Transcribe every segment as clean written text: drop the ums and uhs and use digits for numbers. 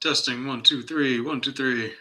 Testing 1 2 3 1 2 3. There we go.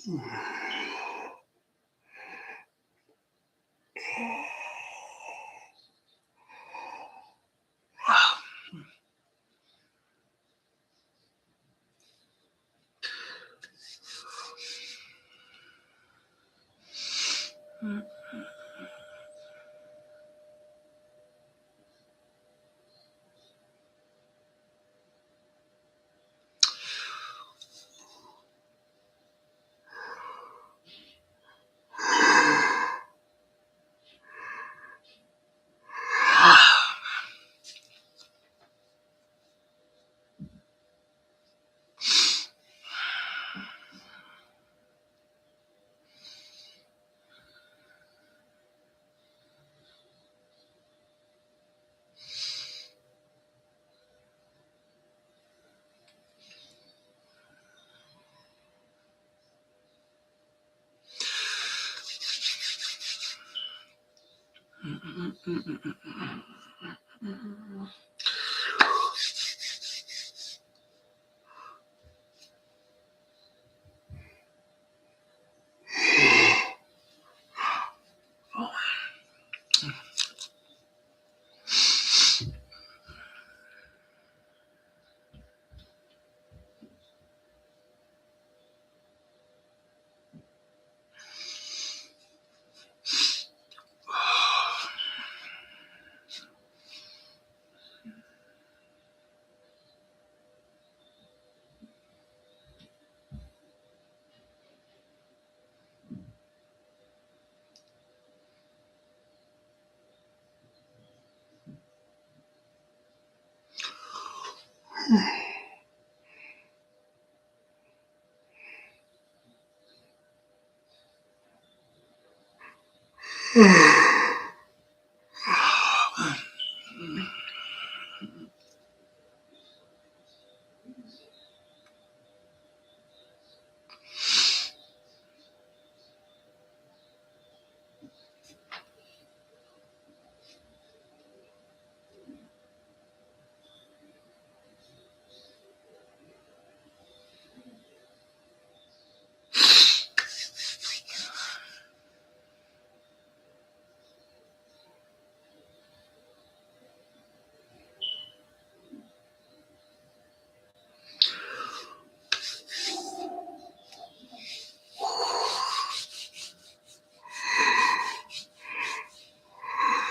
Wow.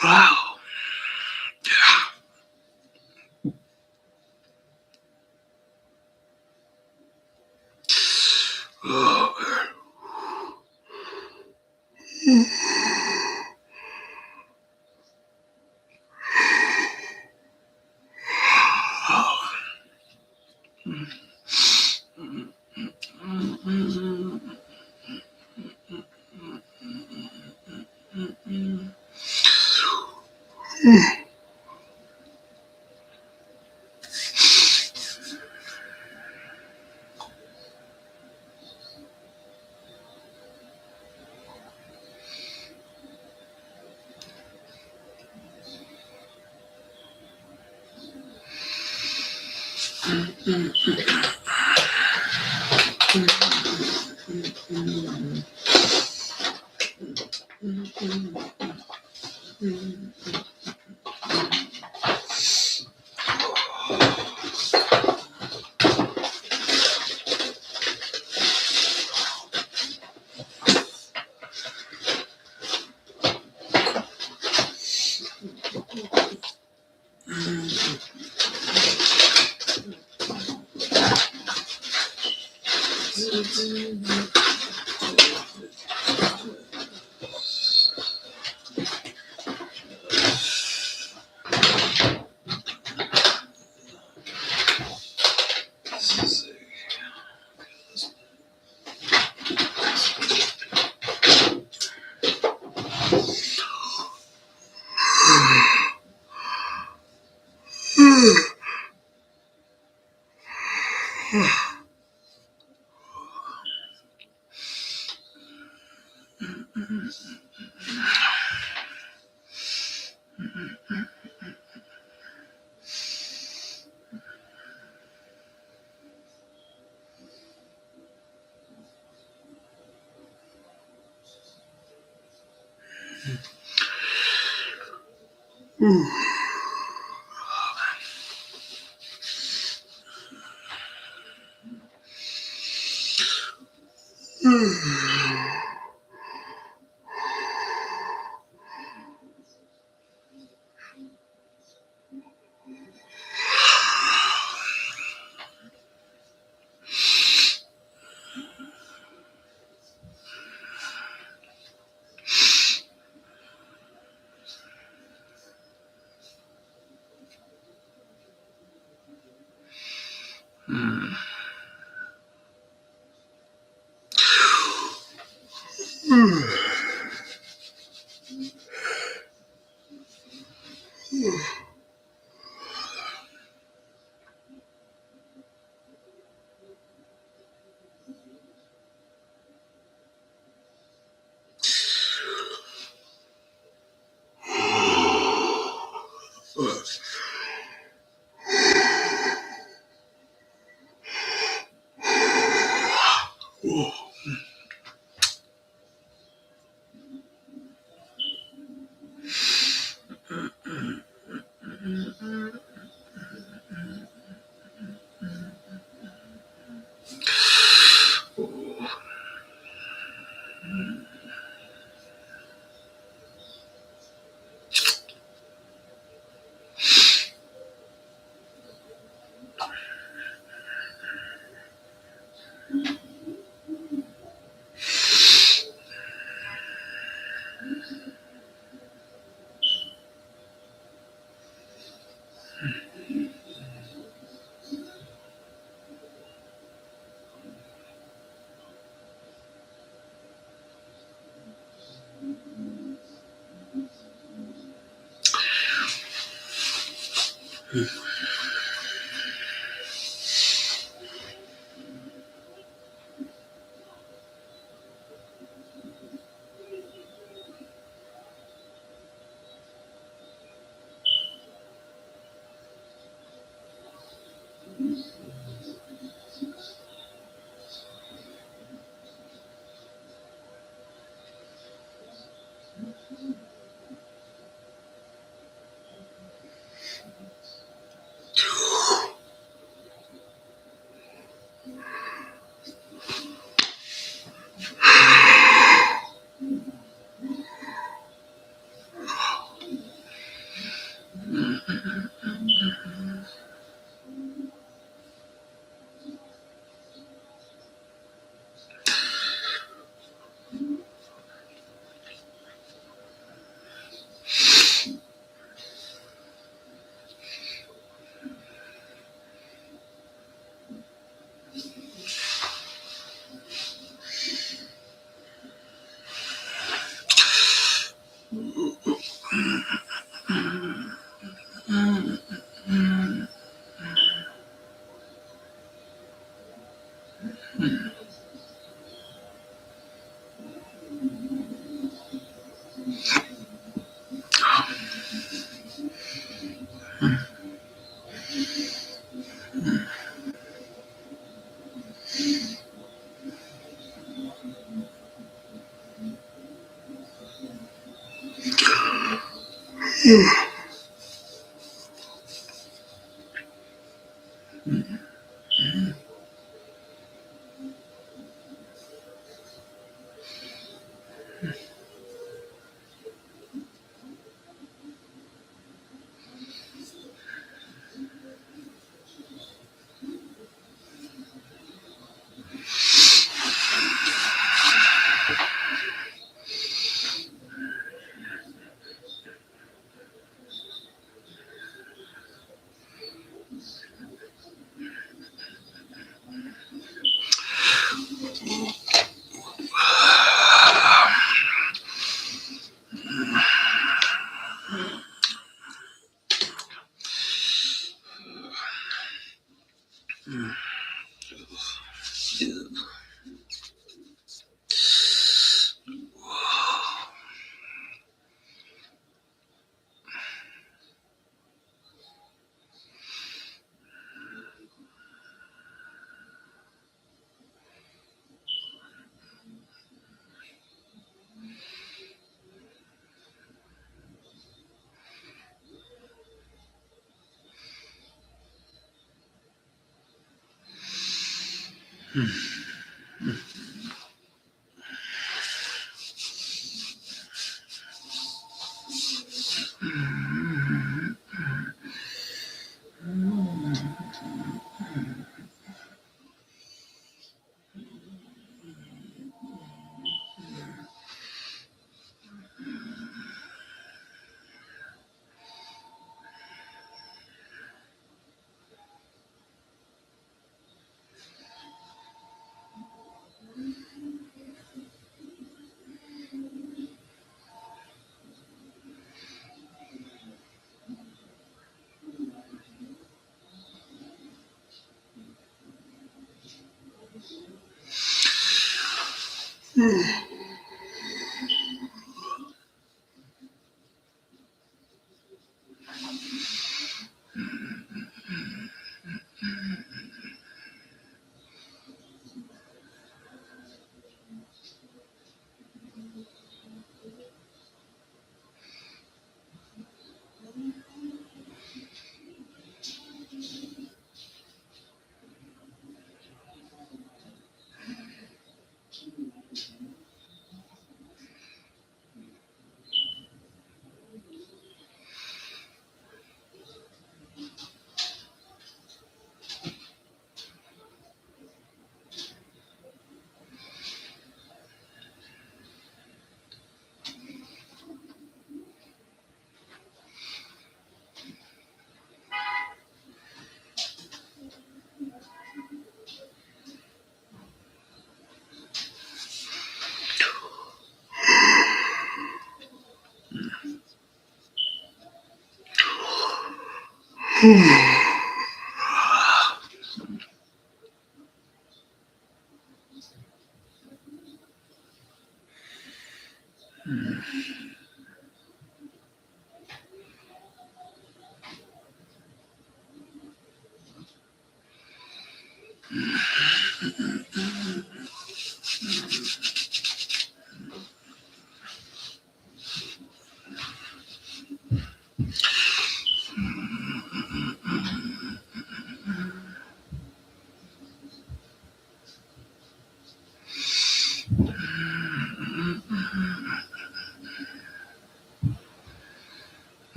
Oh.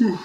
All right.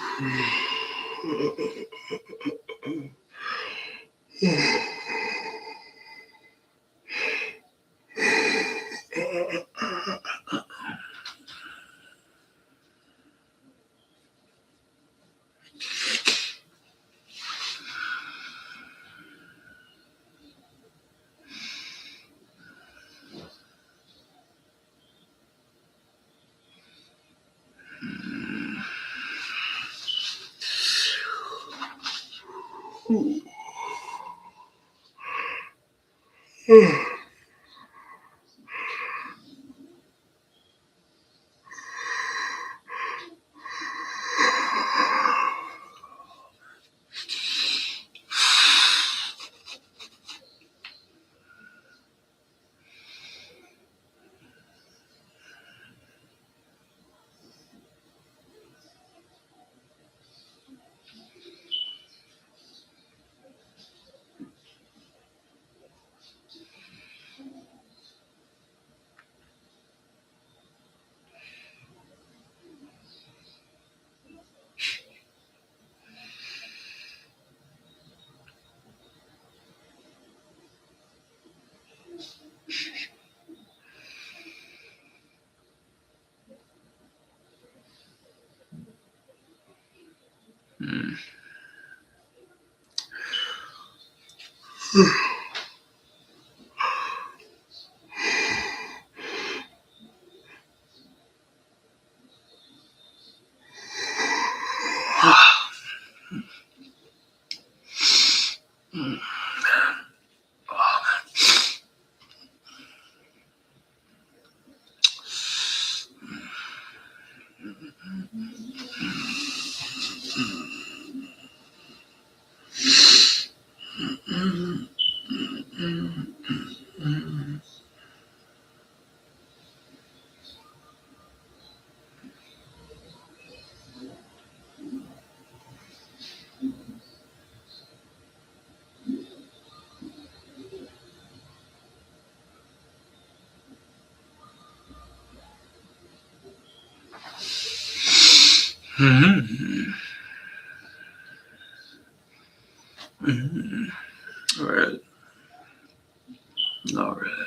All right.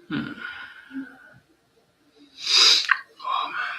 Hmm. Oh, man.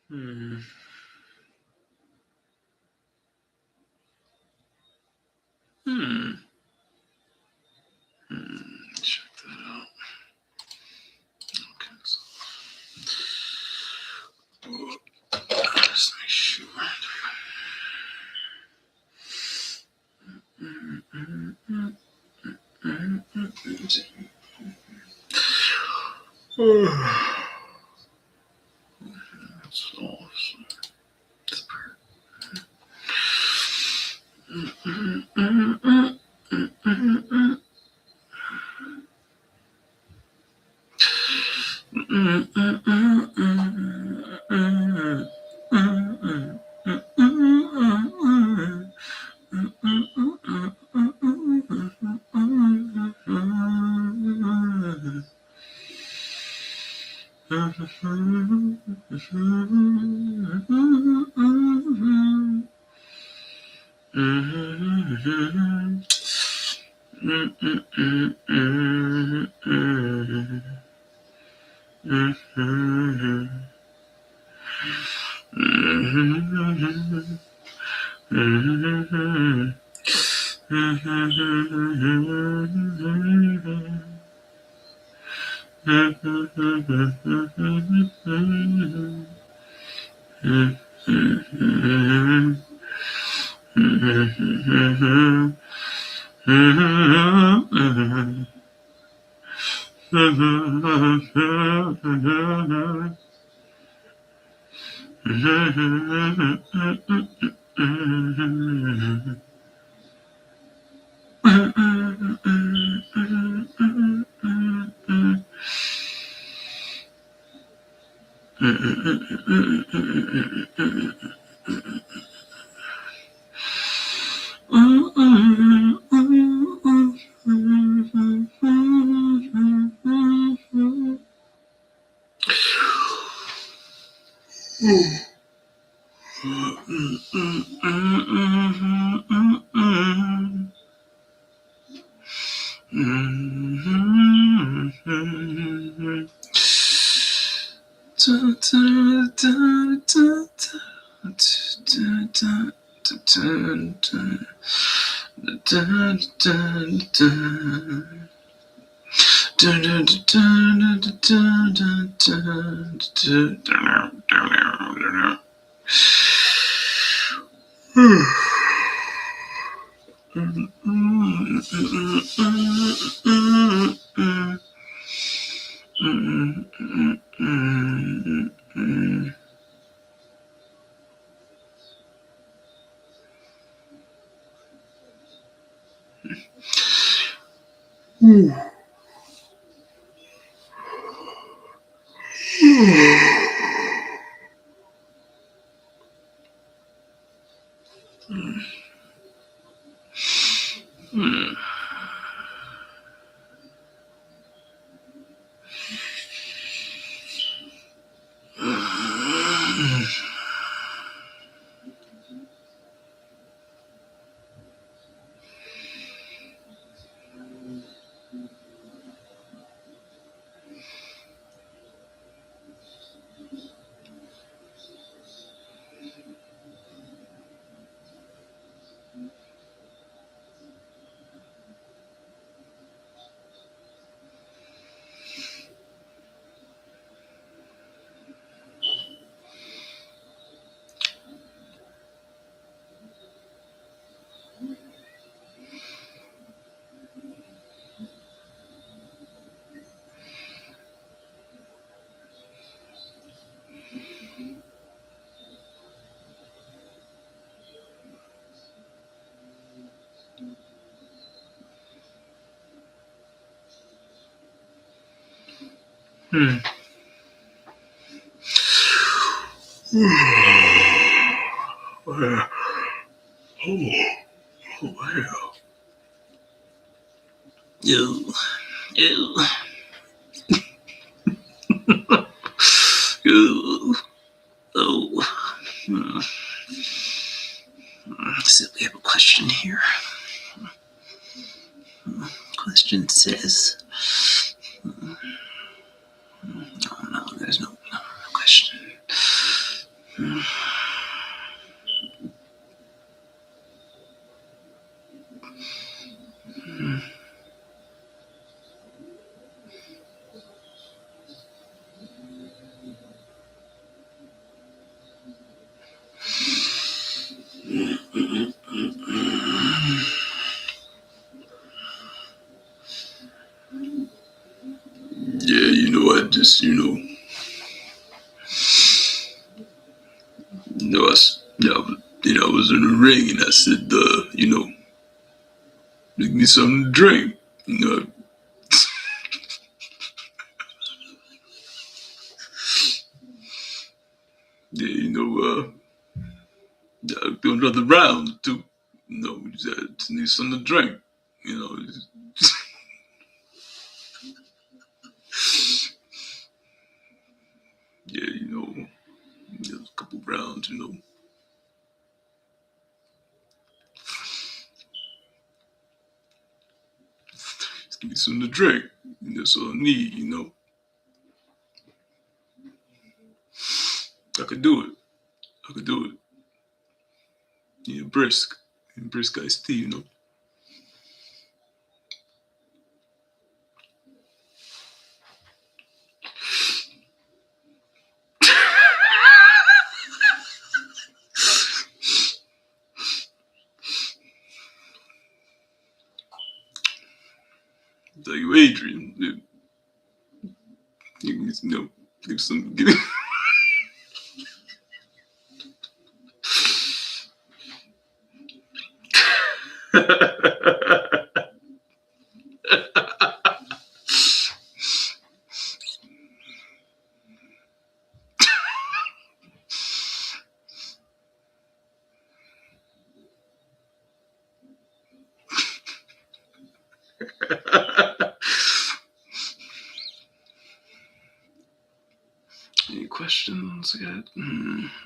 Hmm. Hmm. Check that out. Okay, so let's make sure. That's awesome. That's perfect. Ew. Ew. Ew. Oh. So we have a question here. Question says, no, there's no question. Yeah, I just, I was in the ring and I said, make me something to drink. Yeah, I'll do another round or two. Just need something to drink. You know, yeah, a couple rounds, just give me something to drink. That's all I need. I could do it. I could do it. Yeah, brisk iced tea. Tell you, Adrian, give some, give me. Any questions yet?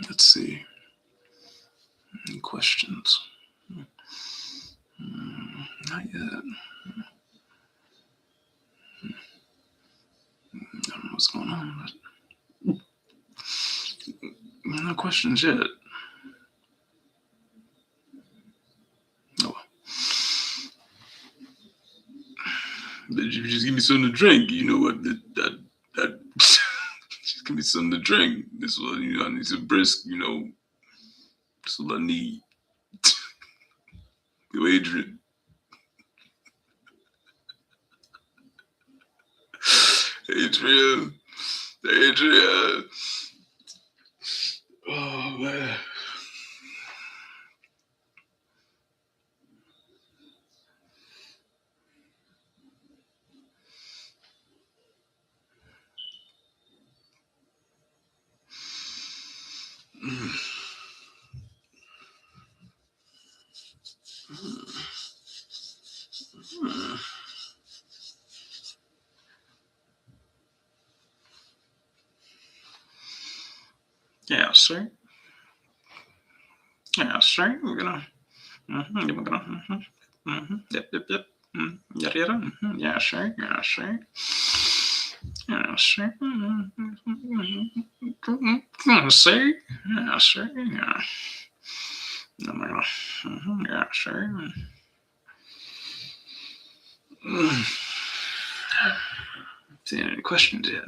Let's see. Any questions? Not yet. I don't know what's going on, but no questions yet. Just give me something to drink. You know what? That just give me something to drink. This one, I need some brisk. That's all I need. Yo, Adrian. Adrian. Adrian. Oh man. Yeah, sir. Yeah, sir. We're gonna. We're gonna. Yep. Yada yada. Yeah, sure. Yeah, sure. Yeah, sure. Yeah, sir. Yeah, sure. Yeah. Yeah, sure. See any questions yet?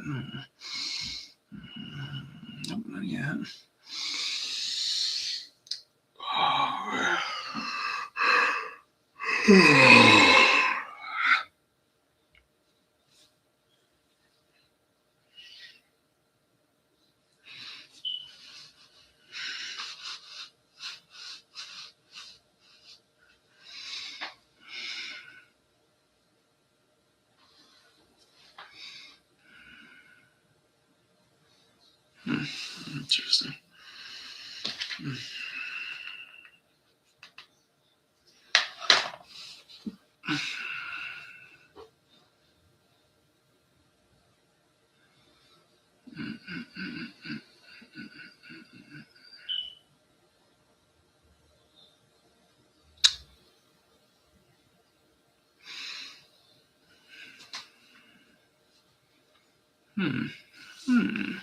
Nope, not yet. Interesting. Hmm. Hmm.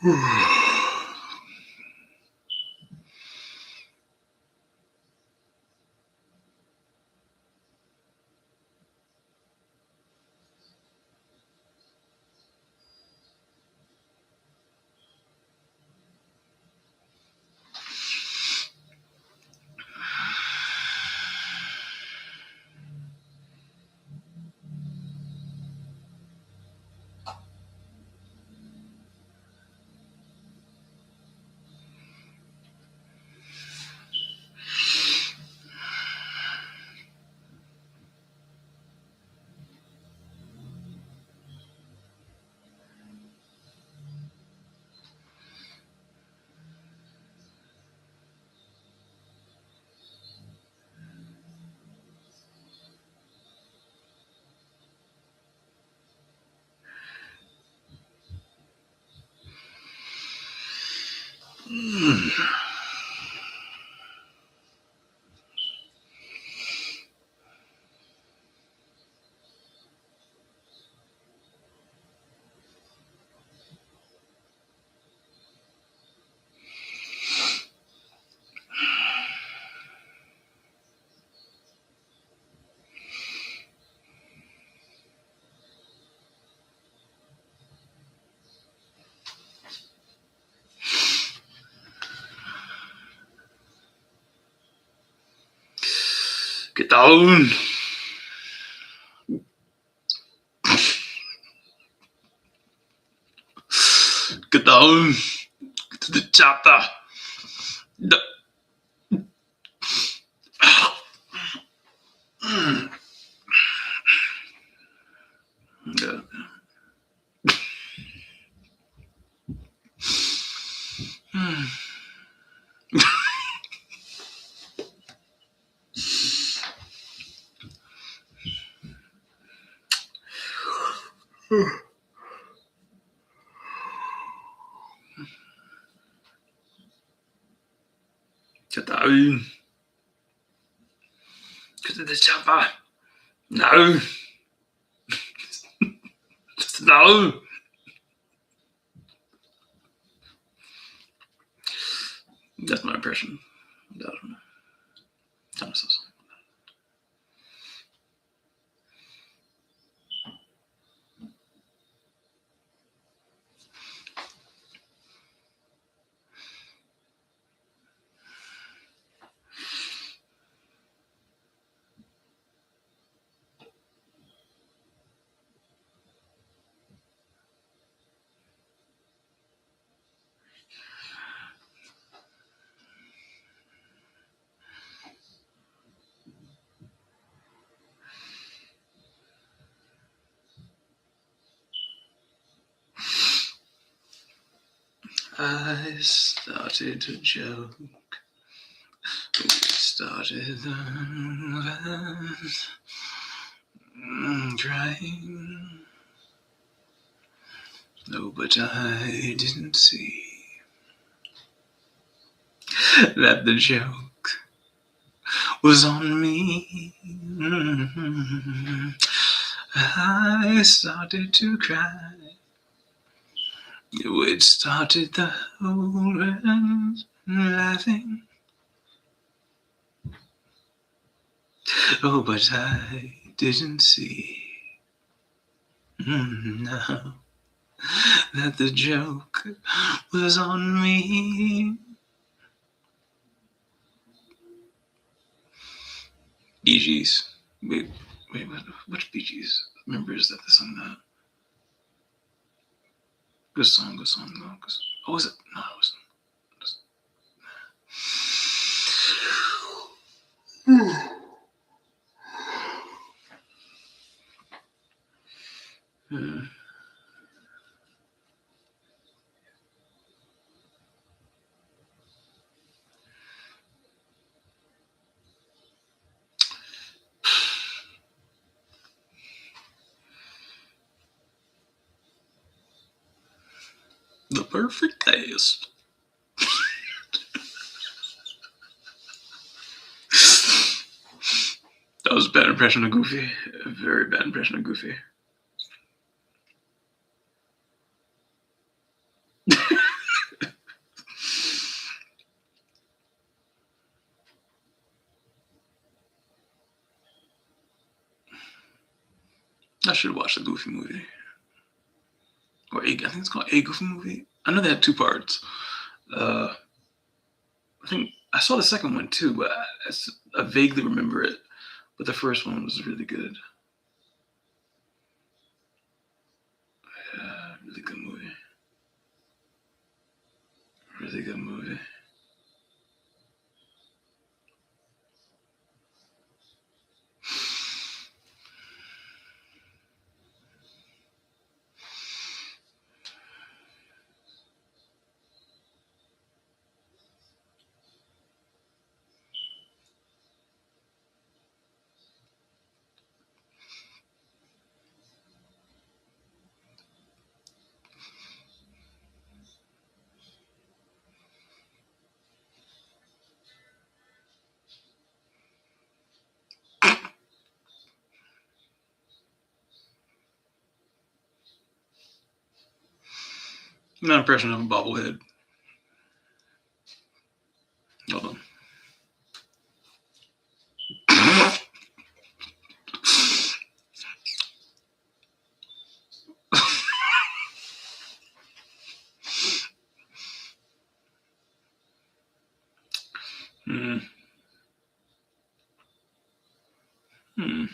Hmm. Get down. Get down. Get to the chopper. Yeah. Get down. Get to the chopper. No. No. That's my impression. I don't know. Time to say something. I started to joke. We started trying. No, but I didn't see that the joke was on me. I started to cry. It started the whole world laughing. Oh, but I didn't see. No, that the joke was on me. Bee Gees. Wait, which Bee Gees member is that that sung that? Good song, good song. No, oh, was it? No, it wasn't. The perfect cast. That was a bad impression of Goofy. A very bad impression of Goofy. I should watch the Goofy movie. Or I think it's called A Goofy Movie. I know they had two parts. I think I saw the second one too, but I vaguely remember it. But the first one was really good. Yeah, really good movie. Really good movie. My impression of a bobblehead. Hold on. Hmm. Hmm.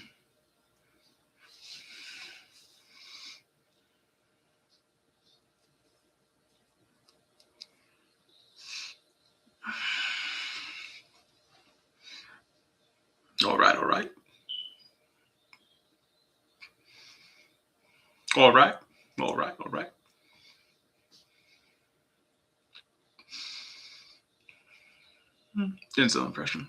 All right, all right. All right. All right, all right. Denzel impression.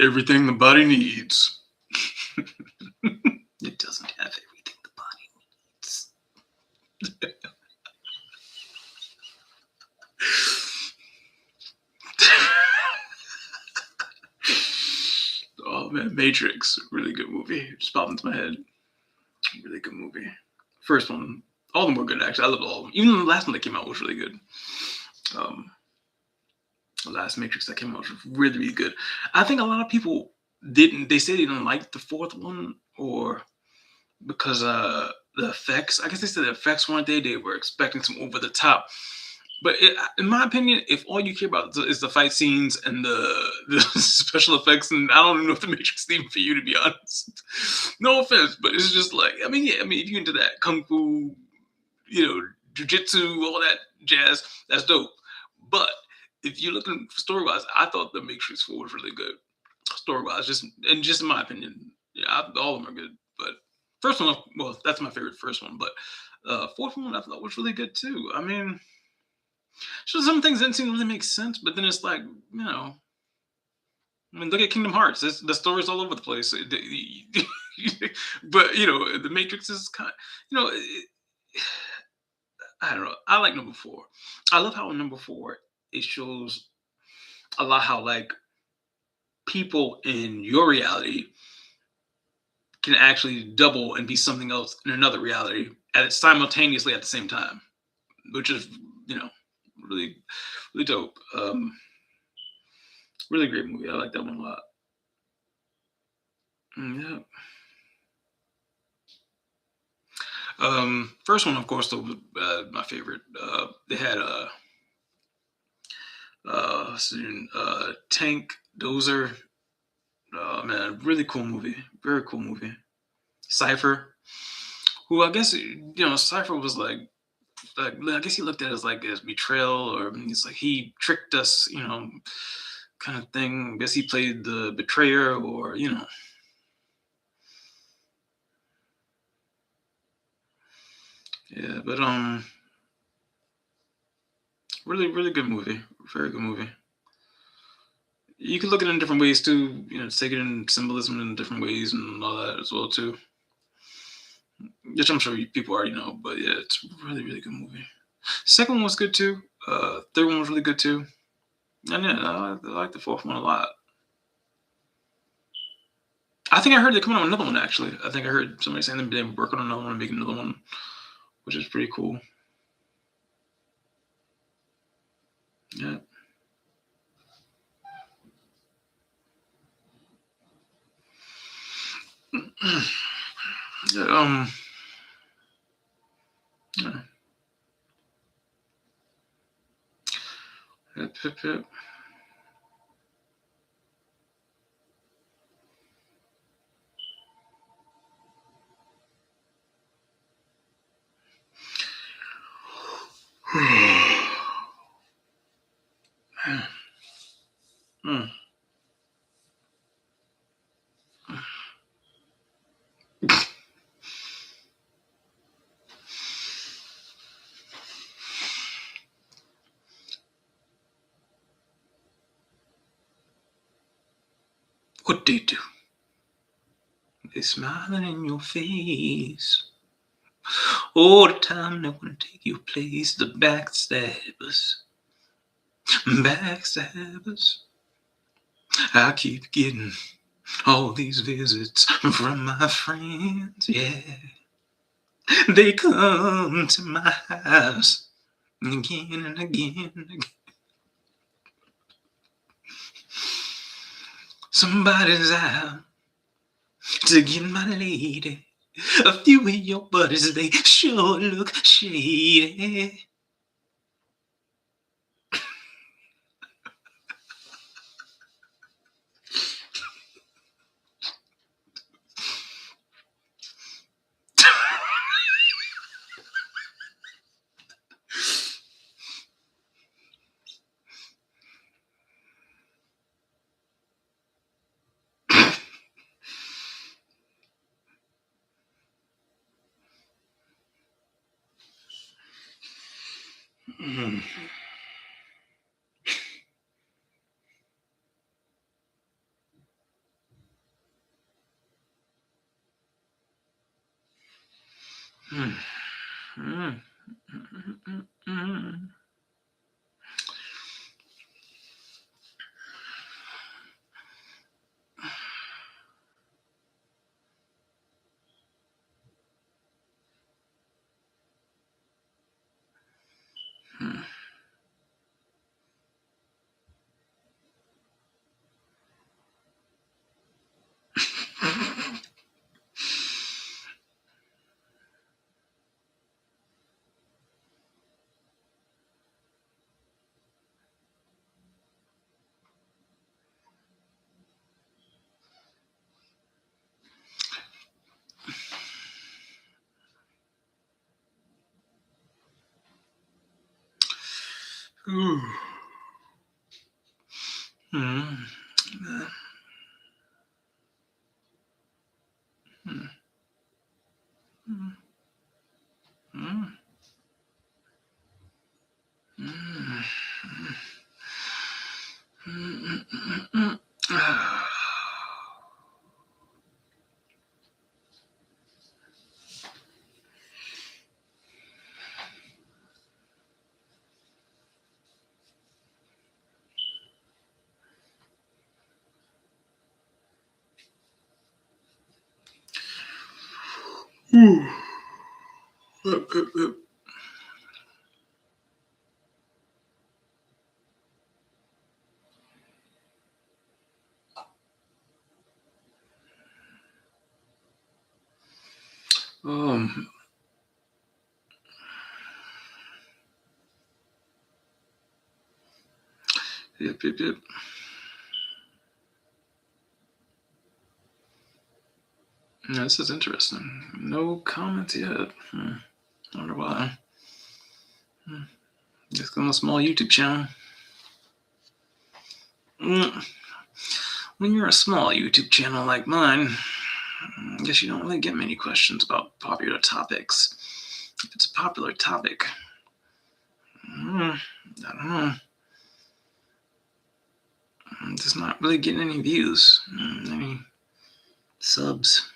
Everything the body needs. It doesn't have everything the body needs. Oh man, Matrix, really good movie. It just popped into my head. Really good movie. First one, all of them were good actually. I loved all of them. Even the last one that came out was really good. Um, the last Matrix that came out was really, really good. I think a lot of people didn't. They say they didn't like the fourth one, or because the effects. I guess they said the effects weren't there. They were expecting some over the top. But in my opinion, if all you care about is the fight scenes and the special effects, and I don't even know if the Matrix theme for you, to be honest. No offense, but it's just like, I mean, yeah, I mean, if you're into that kung fu, jujitsu, all that jazz, that's dope. But if you're looking for story wise, I thought the Matrix 4 was really good. Story wise, just in my opinion, yeah, all of them are good. But first one, well, that's my favorite first one. But fourth one I thought was really good too. I mean, so some things didn't seem to really make sense, but then it's like, I mean, look at Kingdom Hearts. The story's all over the place. But the Matrix is kind. You know, it, I don't know. I like number four. I love how in number four it shows a lot how like people in your reality can actually double and be something else in another reality at simultaneously at the same time, which is really really dope. Really great movie. I like that one a lot. Yeah. First one, of course, though, was my favorite. They had Tank Dozer. Man, really cool movie. Very cool movie. Cipher, who I guess Cipher was like I guess he looked at it as like as betrayal, or he's like he tricked us, kind of thing. I guess he played the betrayer, or yeah. But really, really good movie. Very good movie. You can look at it in different ways too. Take it in symbolism in different ways and all that as well too. Which I'm sure people already know, but yeah, it's a really, really good movie. Second one was good too. Third one was really good too. And yeah, I like the fourth one a lot. I think I heard they're coming out with another one actually. I think I heard somebody saying they're working on another one, making another one, which is pretty cool. Yeah. Yeah, yeah. Yep, yep, yep. Mm. What they do? They smiling in your face. All the time they want to take your place. The backstabbers. Backstabbers. I keep getting all these visits from my friends. Yeah. They come to my house again and again and again. Somebody's out to get my lady. A few of your buddies, they sure look shady. Mm. Hmm. Hmm. Hmm. Hmm. Ooh. Hmm. Hmm. Hmm. Hmm. Hmm. Ooh. Um. Yep. Yep. Yep. Yeah, this is interesting. No comments yet. I wonder why. Just on a small YouTube channel. Mm. When you're a small YouTube channel like mine, I guess you don't really get many questions about popular topics. If it's a popular topic, I don't know. I'm just not really getting any views, any subs.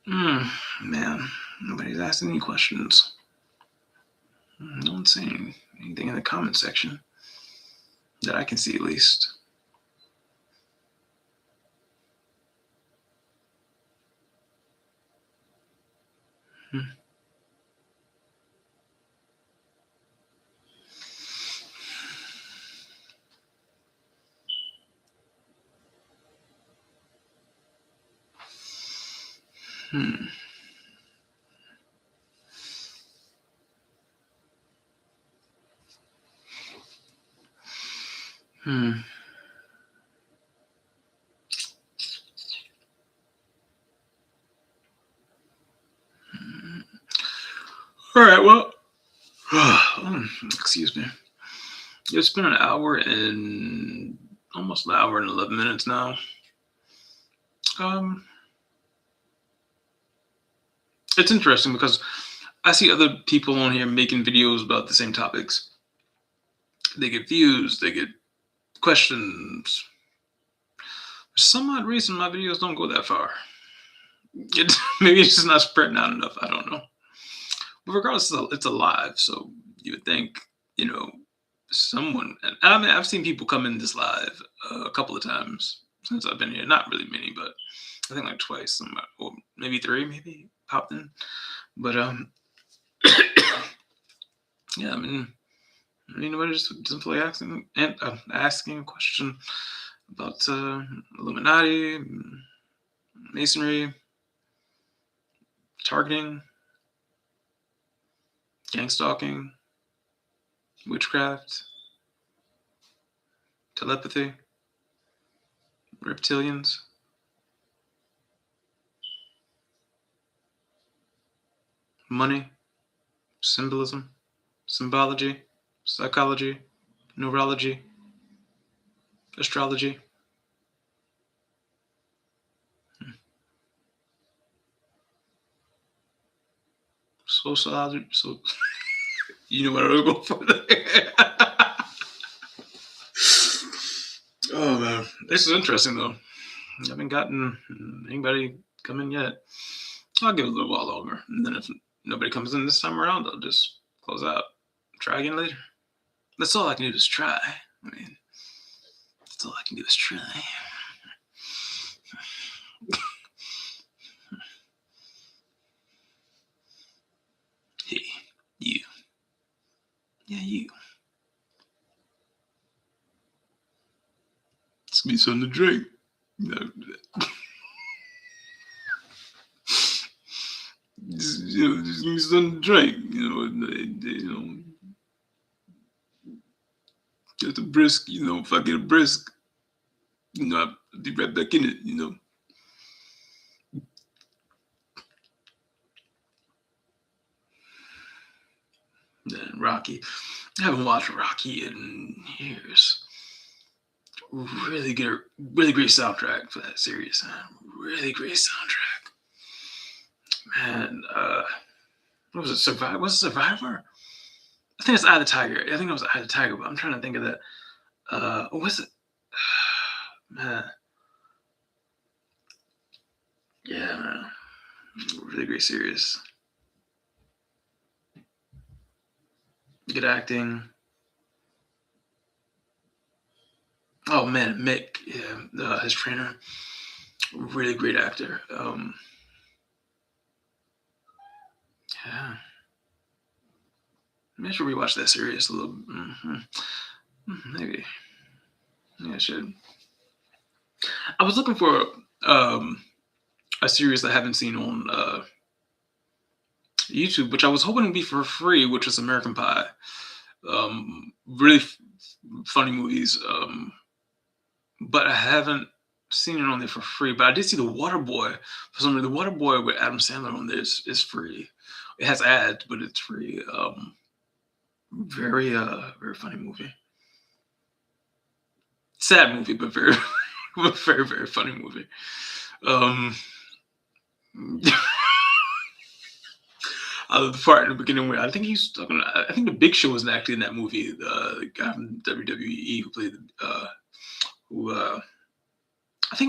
Man, nobody's asking any questions. No one's saying anything in the comment section that I can see, at least. Hmm. Hmm. Hmm. All right. Well, excuse me. It's been an hour and almost an hour and 11 minutes now. Um, it's interesting because I see other people on here making videos about the same topics. They get views, they get questions. For some odd reason, my videos don't go that far. Maybe it's just not spreading out enough. I don't know. But regardless, it's a live, so you would think, you know, someone. And I mean, I've seen people come in this live a couple of times since I've been here. Not really many, but I think like twice, or maybe three, maybe popped in. But yeah, I mean, anybody just simply asking a question about illuminati, masonry, targeting, gangstalking, witchcraft, telepathy, reptilians, money, symbolism, symbology, psychology, neurology, astrology, sociology. So you know what I was going for there. Oh man, this is interesting though. Haven't gotten anybody come in yet. I'll give it a little while longer, and then if nobody comes in this time around, I'll just close out. Try again later. That's all I can do is try. I mean, that's all I can do is try. Hey, you. Yeah, you. It's me something to drink. You know, just give me something to drink. Just a brisk. If I get a brisk, I'll be right back in it. Then Rocky. I haven't watched Rocky in years. Really good, really great soundtrack for that series. Really great soundtrack. Man, what was it? Survivor? Was it Survivor? I think it's Eye of the Tiger. I think it was Eye of the Tiger, but I'm trying to think of that. What was it? Man. Yeah, man. Really great series. Good acting. Oh man, Mick, yeah, his trainer, really great actor. Yeah, maybe I should rewatch that series a little. Maybe, yeah, I should. I was looking for a series I haven't seen on YouTube, which I was hoping to be for free, which is American Pie. Really funny movies. But I haven't seen it on there for free. But I did see The Waterboy. For some reason, The Waterboy with Adam Sandler on there is free. It has ads, but it's free. Very funny movie. Sad movie, but very, very, very funny movie. I love the part in the beginning where I think he's talking. I think the Big Show was actually in that movie. The guy from WWE who played who I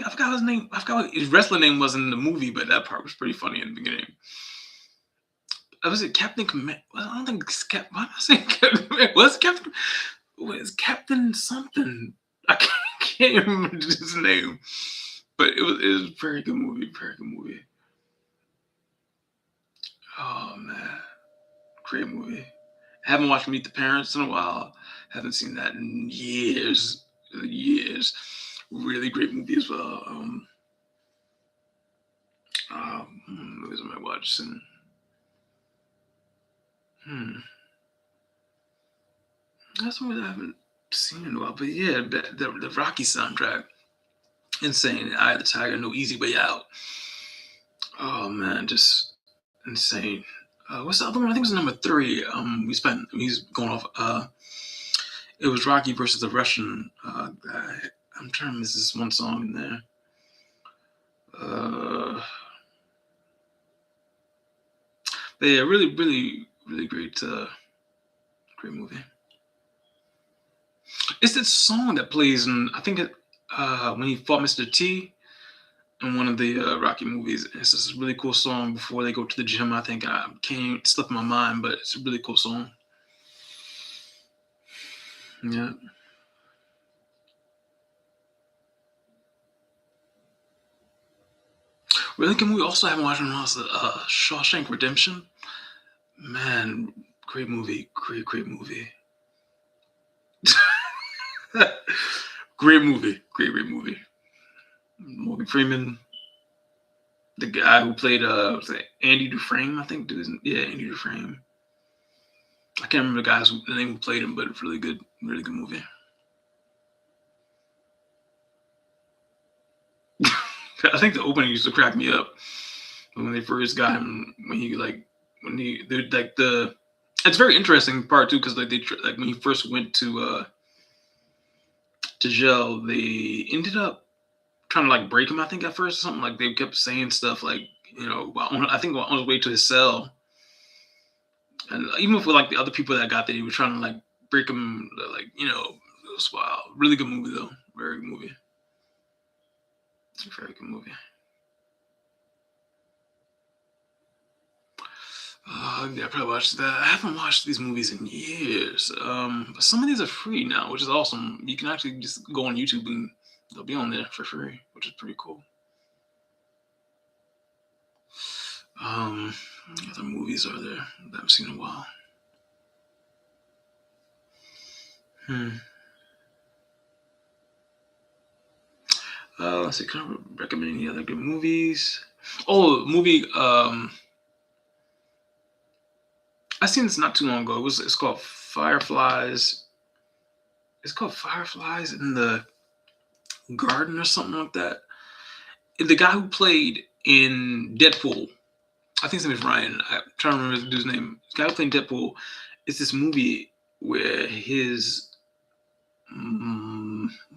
forgot his name. I forgot what his wrestling name was in the movie, but that part was pretty funny in the beginning. Was it Captain Command? Well, I don't think it's Captain. Why am I saying Captain Command? Was it Captain? Was Captain something? I can't remember his name, but it was a very good movie. Very good movie. Oh man, great movie. Haven't watched Meet the Parents in a while. Haven't seen that in years. Years. Really great movie as well. Movies I might watch and that's one I haven't seen in a while. But yeah, the Rocky soundtrack, insane. Eye of the Tiger, No Easy Way Out. Oh man, just insane. What's the other one? I think it was number 3. He's going off. It was Rocky versus the Russian guy. I'm trying to miss this one song in there. But yeah, really, really, really great, great movie. It's that song that plays in, I think, when he fought Mr. T in one of the Rocky movies. It's this really cool song before they go to the gym. I think I can't slip my mind, but it's a really cool song. Yeah. Really good movie. Also, haven't watched one else. Shawshank Redemption. Man, great movie. Great movie. Great movie. Great movie. Morgan Freeman, the guy who played was it Andy Dufresne, I think. Yeah, Andy Dufresne. I can't remember the name who played him, but it's really good movie. I think the opening used to crack me up when they first got him. It's very interesting part too, because when he first went to jail, they ended up trying to break him. I think at first or something, they kept saying stuff I think on his way to his cell, and even for the other people that got there, he was trying to break him. It was wild. Really good movie though. Very good movie. Very good movie. Yeah, I probably watched that. I haven't watched these movies in years. But some of these are free now, which is awesome. You can actually just go on YouTube and they'll be on there for free, which is pretty cool. What other movies are there that I've seen in a while? Let's see. Can I recommend any other good movies? Oh, movie. I seen this not too long ago. It's called Fireflies. It's called Fireflies in the Garden or something like that. The guy who played in Deadpool, I think his name is Ryan. I'm trying to remember the dude's name. The guy who played Deadpool. It's this movie where his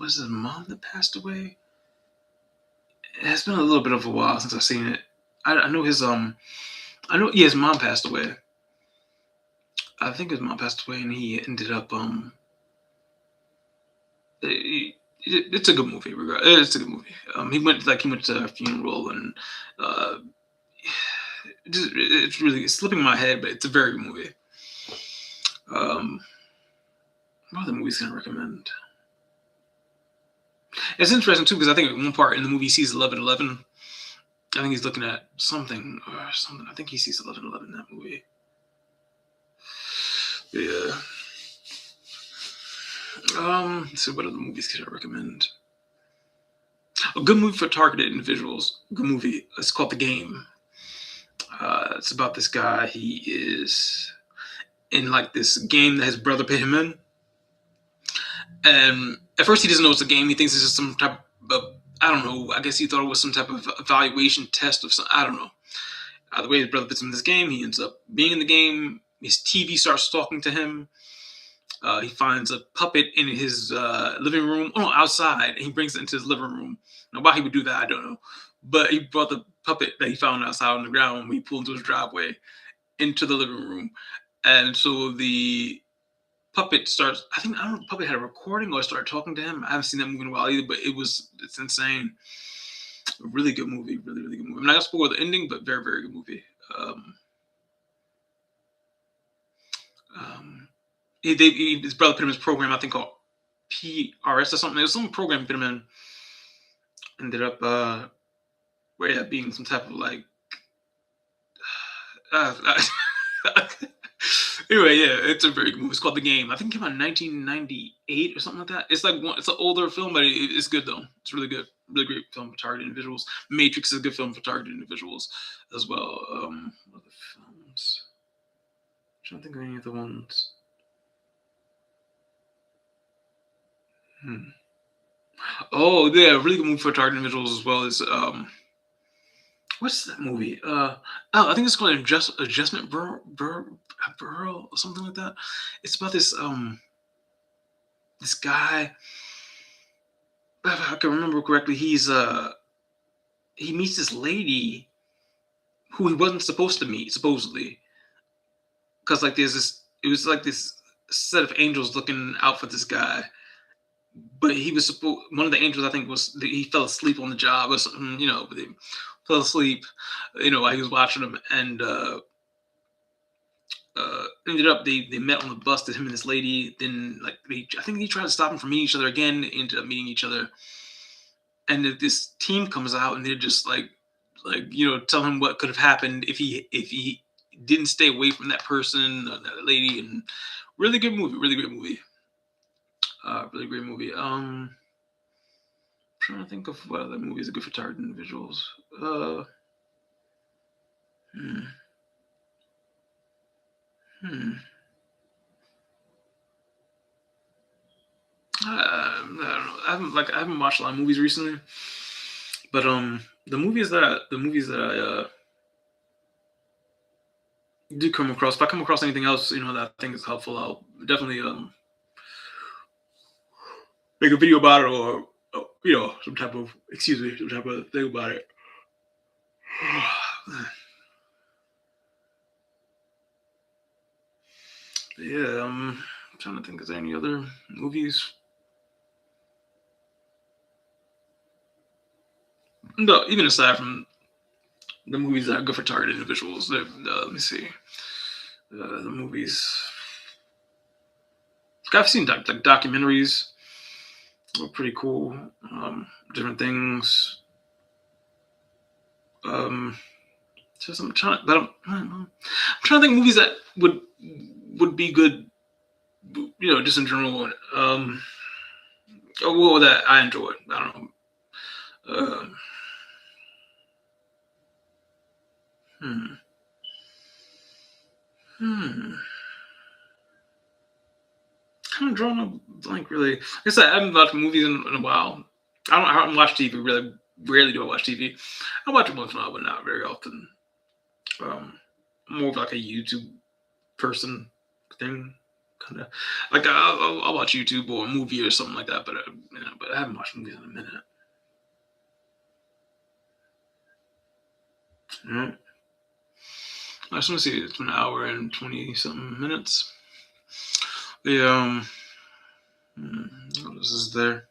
was his mom that passed away. It's been a little bit of a while since I've seen it. I know his his mom passed away. I think his mom passed away, and he ended up it's a good movie. It's a good movie. He went to a funeral, and uh, it's really slipping my head, but it's a very good movie. What other movies can I recommend? It's interesting too because I think at one part in the movie he sees 11:11. I think he's looking at something or something. I think he sees 11:11 in that movie. Yeah. Let's see what other movies can I recommend? A good movie for targeted individuals. Good movie. It's called The Game. It's about this guy. He is in like this game that his brother put him in, and at first he doesn't know it's a game. He thinks it's just some type of I don't know. I guess he thought it was some type of evaluation test of some. I don't know. The way his brother puts him in this game, he ends up being in the game. His TV starts talking to him. He finds a puppet in his living room. Oh, no, outside. And he brings it into his living room. Now, why he would do that, I don't know. But he brought the puppet that he found outside on the ground when he pulled into his driveway into the living room. And so the puppet starts, I don't know if the puppet had a recording or started talking to him. I haven't seen that movie in a while either, but it's insane. A really good movie. Really, really good movie. I'm not going to spoil the ending, but very, very good movie. His brother put him in his program, I think called PRS or something. There was some program he put him in. Ended up being some type of like anyway, yeah, it's a very good movie. It's called The Game. I think it came out in 1998 or something like that. It's it's an older film, but it's good though. It's really good. Really great film for targeted individuals. Matrix is a good film for targeted individuals as well. What other films? I'm trying to think of any other ones. Oh, yeah, really good movie for targeted individuals as well as what's that movie? I think it's called Adjustment Bureau or something like that. It's about this guy. If I can remember correctly, he meets this lady who he wasn't supposed to meet, supposedly, because like it was like this set of angels looking out for this guy, but he was supposed one of the angels I think he fell asleep on the job or something, but he fell asleep, while he was watching him, and ended up they met on the bus to him and this lady. Then I think he tried to stop him from meeting each other again. They ended up meeting each other, and this team comes out and they're just tell him what could have happened if he didn't stay away from that person, that lady. And really good movie, really great movie, really great movie. Trying to think of what other movies are good for targeted individuals. Uh, hmm. Hmm. I don't know. I haven't watched a lot of movies recently, but the movies that I do come across, if I come across anything else, that I think is helpful, I'll definitely make a video about it or some type of thing about it. Yeah, I'm trying to think. Is there any other movies? No, even aside from the movies that are good for targeted individuals, let me see. The movies I've seen like documentaries were pretty cool. Different things. Um, just I'm trying, but I'm trying to think of movies that would be good, just in general. Well, that I enjoyed. I don't know. Hmm. Hmm. Kind of drawing a blank, really. Like I said, I haven't watched movies in a while. I don't watch TV. Really, rarely do I watch TV. I watch it once in a while, but not very often. Um, More of like a YouTube person thing, kind of. Like I'll watch YouTube or a movie or something like that, but I haven't watched movies in a minute. All right. I just want to see. It's been an hour and 20 something minutes. The what else is there?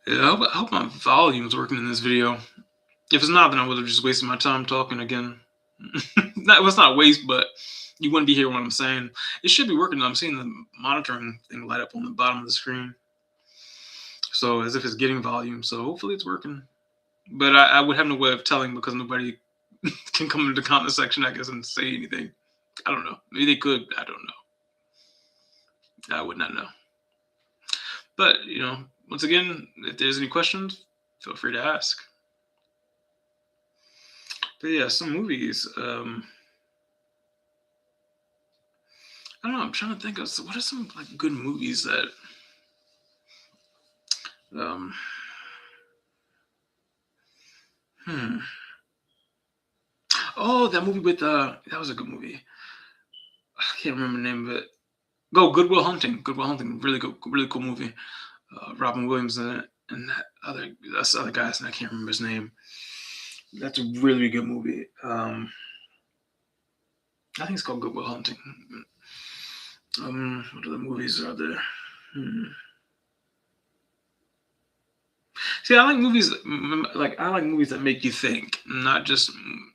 Yeah, I hope my volume's working in this video. If it's not, then I would have just wasted my time talking again. That was not a waste, but you wouldn't be hearing what I'm saying. It should be working. I'm seeing the monitoring thing light up on the bottom of the screen, so as if it's getting volume. So hopefully it's working. But I would have no way of telling because nobody can come into the comment section, I guess, and say anything. I don't know. Maybe they could. I don't know. I would not know. But once again, if there's any questions, feel free to ask. But yeah, some movies. I don't know. I'm trying to think of what are some like good movies that. Um, hmm. Oh, that movie with that was a good movie. I can't remember the name of it. Go Goodwill Hunting. Goodwill Hunting. Really cool movie. Robin Williams in it, and that's the other guy's, and I can't remember his name. That's a really good movie. I think it's called Goodwill Hunting. What other movies are there? See, I like movies that make you think, not just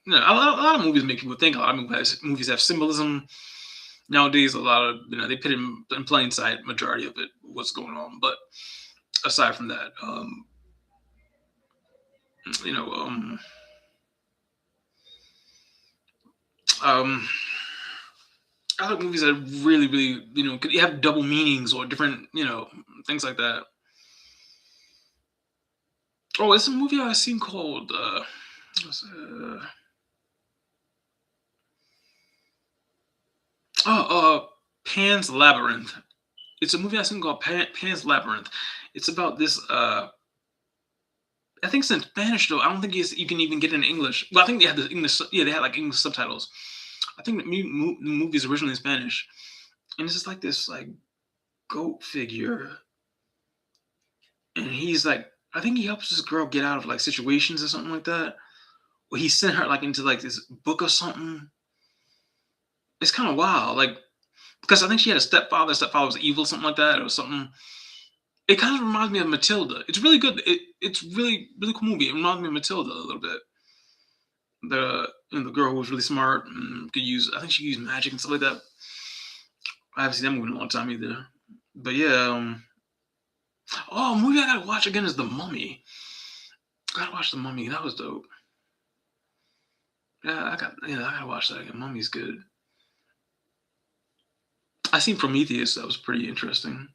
a lot of movies make people think. A lot of movies have symbolism. Nowadays, a lot of they put in plain sight majority of it what's going on. But aside from that, you know, um, I like movies that really, really, could have double meanings or different, things like that. Oh, it's a movie I've seen called what's, Pan's Labyrinth. It's a movie I've seen called Pan's Labyrinth. It's about this. I think it's in Spanish though. I don't think you can even get it in English. Well, I think they had the English. Yeah, they had like English subtitles. I think the movie is originally in Spanish, and it's just like this like goat figure, and he's like, I think he helps this girl get out of like situations or something like that. Or he sent her like into like this book or something. It's kind of wild, like because I think she had a stepfather. Stepfather was evil, something like that, or something. It kind of reminds me of Matilda. It's really good. It's really cool movie. It reminds me of Matilda a little bit. The girl who was really smart and could use. I think she used magic and stuff like that. I haven't seen that movie in a long time either. But yeah. A movie I gotta watch again is The Mummy. I gotta watch The Mummy. That was dope. Yeah, I gotta watch that again. Mummy's good. I seen Prometheus. That was pretty interesting.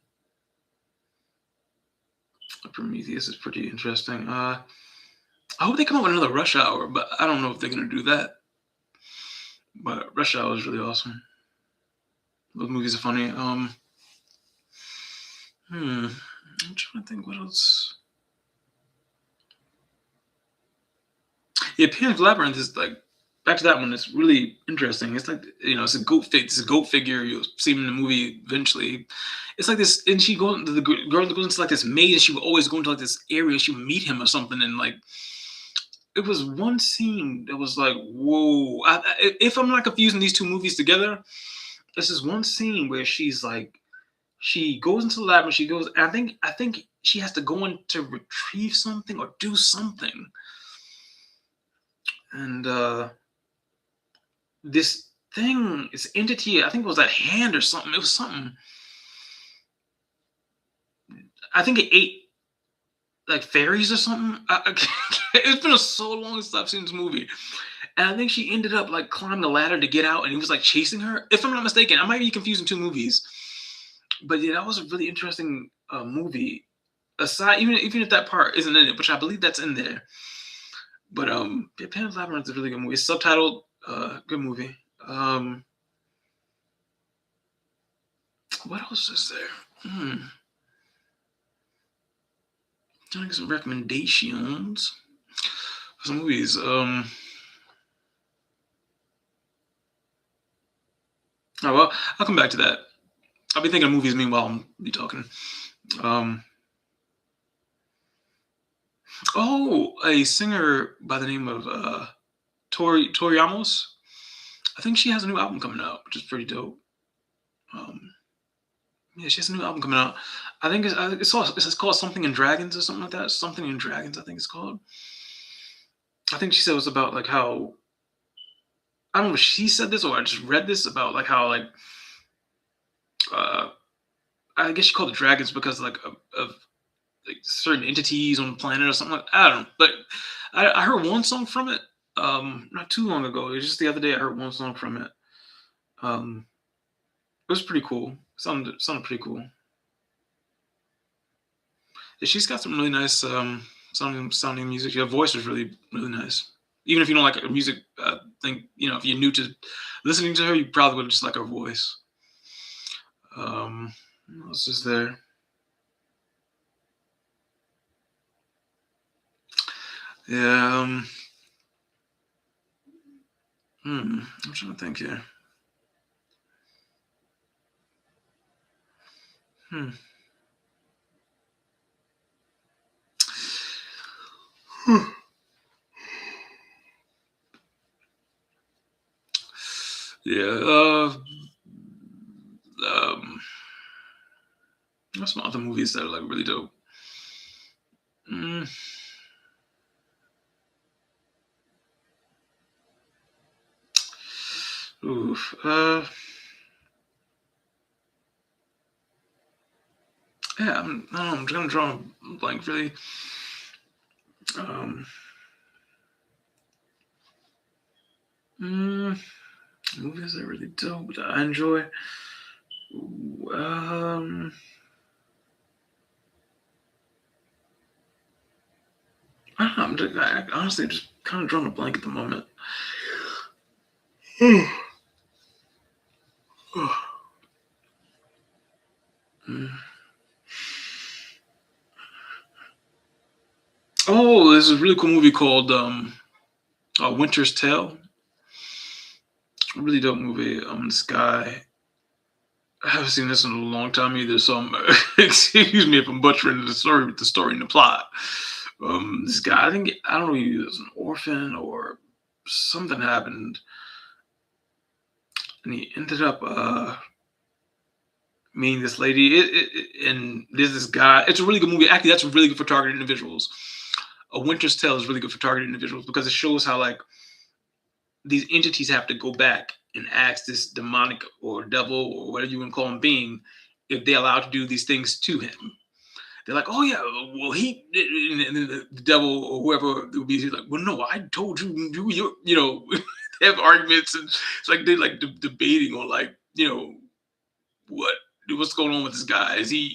Prometheus is pretty interesting. I hope they come up with another Rush Hour, but I don't know if they're gonna do that. But Rush Hour is really awesome. Those movies are funny. I'm trying to think what else. Yeah, Pan's Labyrinth is like back to that one. It's really interesting. It's like it's a goat It's a goat figure. You'll see him in the movie eventually. It's like this, and she goes. The girl goes into like this maze, and she would always go into like this area. She would meet him or something, and like it was one scene that was like, whoa. If I'm not confusing these two movies together, this is one scene where she's like, she goes into the lab and she goes. I think she has to go in to retrieve something or do something, and this thing, this entity, I think it was that hand or something. It was something. I think it ate like fairies or something. It's been so long since I've seen this movie, and I think she ended up like climbing the ladder to get out, and he was like chasing her. If I'm not mistaken, I might be confusing two movies, but yeah, that was a really interesting movie. Aside, even if that part isn't in it, which I believe that's in there, but yeah, Pan's Labyrinth is a really good movie. It's subtitled, good movie. What else is there? Trying to get some recommendations for some movies. Oh well, I'll come back to that. I'll be thinking of movies meanwhile I'm be talking. Um, oh, a singer by the name of Tori Amos. I think she has a new album coming out, which is pretty dope. Um, yeah, she has a new album coming out. I think it's called Something in Dragons or something like that. Something in Dragons, I think it's called. I think she said it was about like how, I don't know if she said this or I just read this about like how like uh I guess she called it dragons because like of like certain entities on the planet or something like, I don't know. But I heard one song from it not too long ago. It was just the other day I heard one song from it. Um it was pretty cool. Sounded pretty cool. Yeah, she's got some really nice sounding music. Her voice is really nice. Even if you don't like her music, think if you're new to listening to her, you probably would just like her voice. What else is there? Yeah. I'm trying to think here. Hmm. Yeah. Um. What's some other movies that are like really dope? Mm, oof. Yeah. I don't know. I'm trying to draw a blank. Really. Um. Mm, movies that are really dope that I enjoy. Um. I don't know. Honestly just kind of drawing a blank at the moment. Mm. Oh, there's a really cool movie called Winter's Tale. Really dope movie. This guy. I haven't seen this in a long time either, so excuse me if I'm butchering the story and the plot. This guy, I don't know, he was an orphan or something happened, and he ended up meeting this lady. And there's this guy. It's a really good movie. Actually, that's really good for targeted individuals. A Winter's Tale is really good for targeted individuals because it shows how like these entities have to go back and ask this demonic or devil or whatever you want to call him being if they're allowed to do these things to him. They're like, oh yeah, well and then the devil or whoever will be like, well no, I told you, they have arguments and it's like they're like debating on like what what's going on with this guy. Is he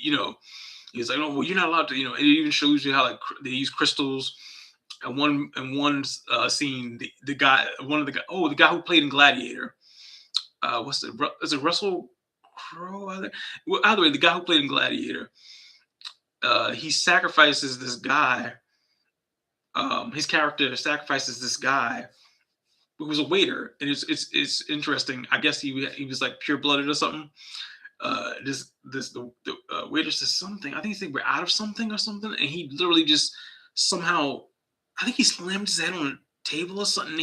he's like, oh well, you're not allowed to. It even shows you how like they use crystals. And one scene, the guy, one of the guy, the guy who played in Gladiator. Is it Russell Crowe? Well, either way, the guy who played in Gladiator, he sacrifices this guy. His character sacrifices this guy who was a waiter, and it's interesting. I guess he was like pure blooded or something. The waiter says something. I think he's like we're out of something or something, and he literally just somehow, I think he slammed his head on a table or something. And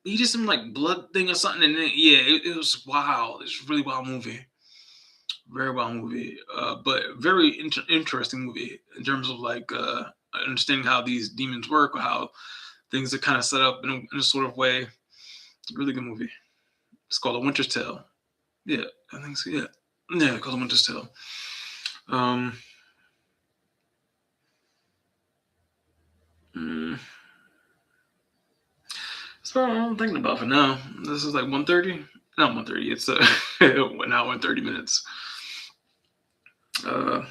he did some like blood thing or something, and then, yeah, it was wild. It's a really wild movie. Very well movie, but very interesting movie in terms of like understanding how these demons work or how things are kind of set up in a sort of way. Really good movie. It's called A Winter's Tale. Yeah, I think so. Yeah, yeah, called A Winter's Tale. Um, mm, that's what I'm thinking about for now. This is like 1:30. Not 1:30. It's an hour and 30 minutes. Uh, I'm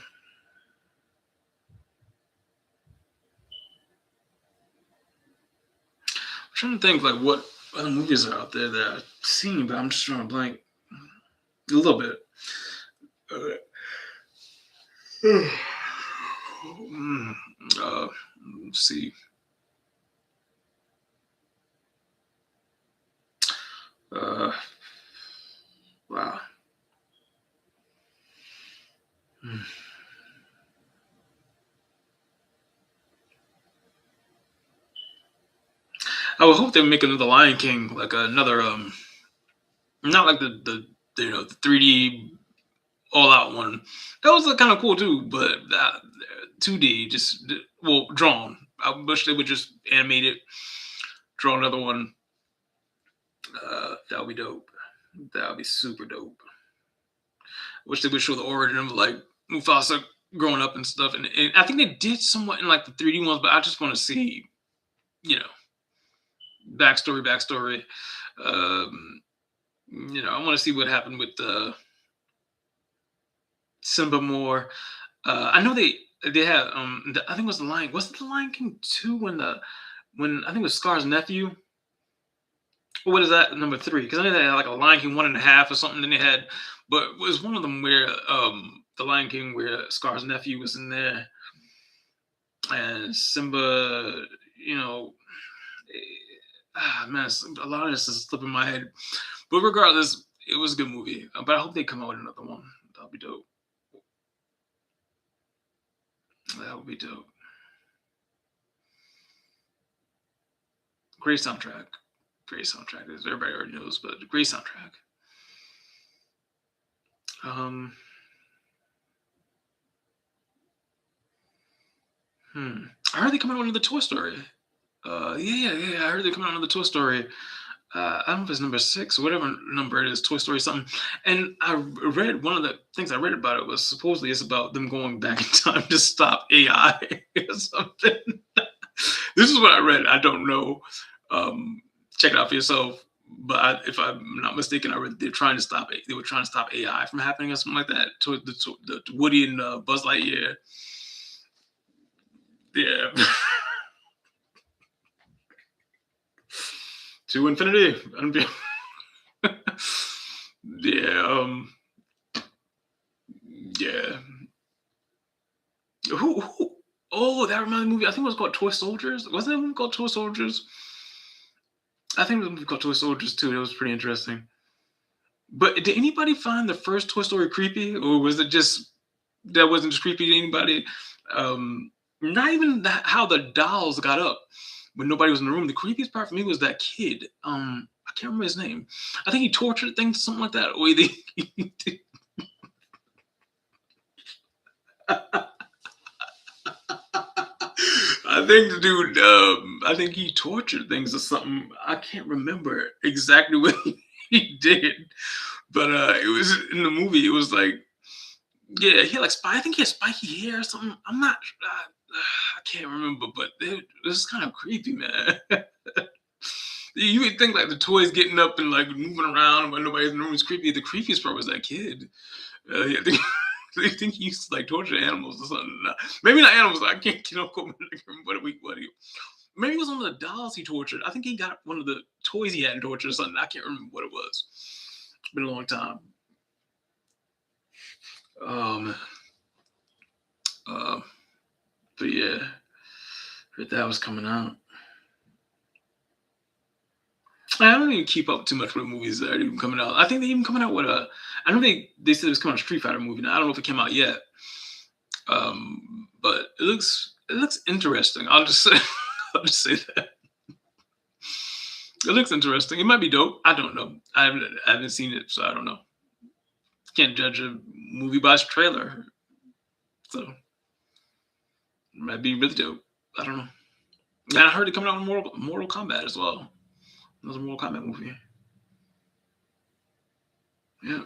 trying to think like what other movies are out there that I've seen, but I'm just trying to blank a little bit. Uh, mm, uh, let's see. Uh, wow. Hmm. I would hope they make another Lion King, like another not like the 3D all out one. That was kind of cool too, but that 2D just well drawn. I wish they would just animate it, draw another one. That would be dope. That would be super dope. Wish they would show the origin of like Mufasa growing up and stuff. And I think they did somewhat in like the 3D ones, but I just want to see, you know, backstory. Um, I want to see what happened with Simba more. I know they had I think it was the Lion. Was it the Lion King 2 when I think it was Scar's nephew? Or what is that number 3? Because I know they had like a Lion King 1.5 or something. Then they had, but it was one of them where the Lion King where Scar's nephew was in there and Simba. You know, man, a lot of this is slipping my head. But regardless, it was a good movie. But I hope they come out with another one. That'll be dope. That would be dope. Great soundtrack. Great soundtrack, as everybody already knows, but great soundtrack. Um, I heard they coming out with the Toy Story. Yeah. I heard they coming out with the Toy Story. I don't know if it's number 6 or whatever number it is, Toy Story something. And I read one of the things I read about it was supposedly it's about them going back in time to stop AI or something. This is what I read. I don't know. Check it out for yourself. But if I'm not mistaken, I read they're trying to stop it. They were trying to stop AI from happening or something like that. To Woody and Buzz Lightyear. Yeah. To infinity. Yeah. Yeah. Who? Oh, that reminds me of a movie. I think it was called Toy Soldiers. Wasn't it a movie called Toy Soldiers? I think it was a movie called Toy Soldiers too. It was pretty interesting. But did anybody find the first Toy Story creepy, or was it just that wasn't just creepy to anybody? Not even how the dolls got up when nobody was in the room. The creepiest part for me was that kid. I can't remember his name. I think he tortured things, something like that. Or I think the dude. I think he tortured things or something. I can't remember exactly what he did, but it was in the movie. It was like, yeah, he had like I think he had spiky hair or something. I'm not. I can't remember, but it was kind of creepy, man. You would think like the toys getting up and like moving around when nobody's in the room is creepy. The creepiest part was that kid. Yeah, they think he used to like torture animals or something. Maybe not animals. I can't, what he, maybe it was one of the dolls he tortured. I think he got one of the toys he had tortured or something. I can't remember what it was. It's been a long time. Um, uh, but yeah, heard that was coming out. I don't even keep up too much with movies that are even coming out. I think they even coming out with a. I know they said it was coming out a Street Fighter movie. Now I don't know if it came out yet. But it looks interesting. I'll just say I'll just say that it looks interesting. It might be dope. I don't know. I haven't seen it, so I don't know. Can't judge a movie by its trailer. So it might be really dope. I don't know. And I heard it coming out in Mortal Kombat as well. Another Mortal Kombat movie. Yeah,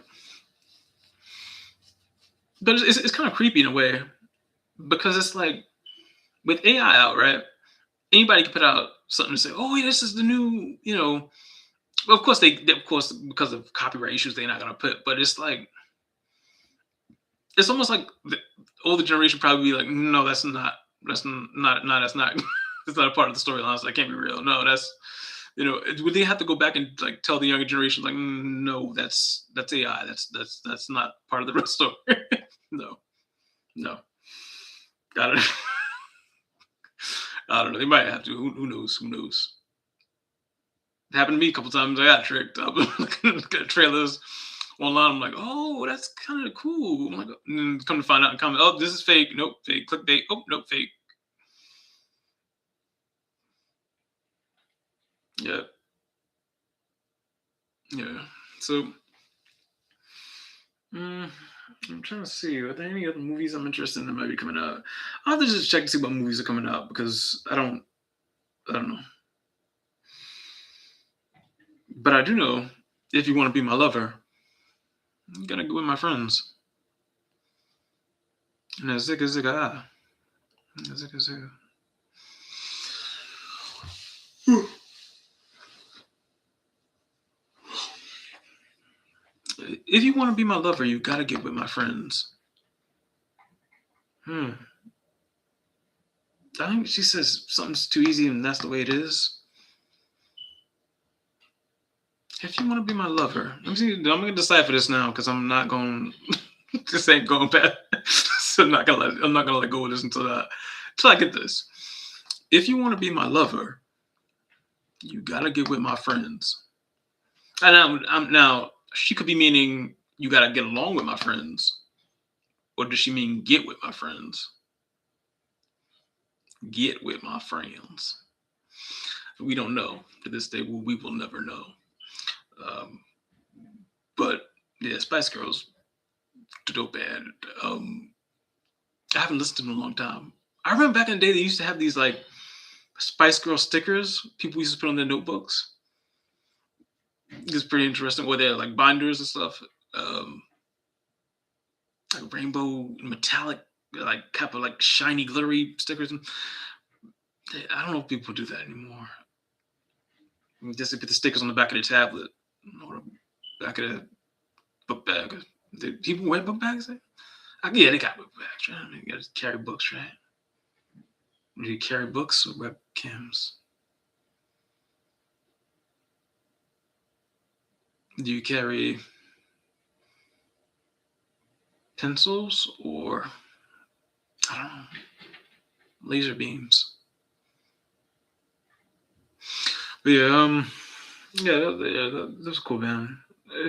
but it's kind of creepy in a way because it's like with AI out, right? Anybody can put out something to say, "Oh, yeah, this is the new," you know. Well, of course of course, because of copyright issues, they're not gonna put. But it's like it's almost like the older generation probably be like, "No, that's not, no, that's not, that's not a part of the storyline. So that can't be real. No, that's." Would they have to go back and like tell the younger generation like, no, that's AI. That's not part of the real story. No, no. I don't. I don't know. They might have to. Who knows? Who knows? It happened to me a couple times. I got tricked. I was looking at trailers online. I'm like, oh, that's kind of cool. I'm like, and then come to find out in comments, oh, this is fake. Nope, fake. Clickbait. Oh, nope, fake. Yeah, yeah. So, mm, I'm trying to see. Are there any other movies I'm interested in that might be coming out? I'll have to just check to see what movies are coming out because I don't know. But I do know if you want to be my lover, you gotta go with my friends. And a zigga zigga ah. Zigga zigga. If you want to be my lover, you gotta get with my friends. Hmm. I think she says something's too easy and that's the way it is. If you want to be my lover, let me see. I'm gonna decipher this now because I'm not going. This ain't going bad. So I'm not gonna let go of this until I get this. If you want to be my lover, you gotta get with my friends. And now she could be meaning you gotta get along with my friends, or does she mean get with my friends? Get with my friends. We don't know. To this day, we will never know. Um, but yeah, Spice Girls, dope band. I haven't listened to them in a long time. I remember back in the day they used to have these like Spice Girl stickers people used to put on their notebooks. It's pretty interesting. Or they're like binders and stuff. Um, like rainbow metallic, like kind of like shiny, glittery stickers. I don't know if people do that anymore. Just to put the stickers on the back of the tablet or the back of the book bag. People wear book bags? Yeah, they got book bags, right? I mean, you got to carry books, right? Do you carry books or webcams? Do you carry pencils or I don't know laser beams? But yeah, yeah, that was cool, man.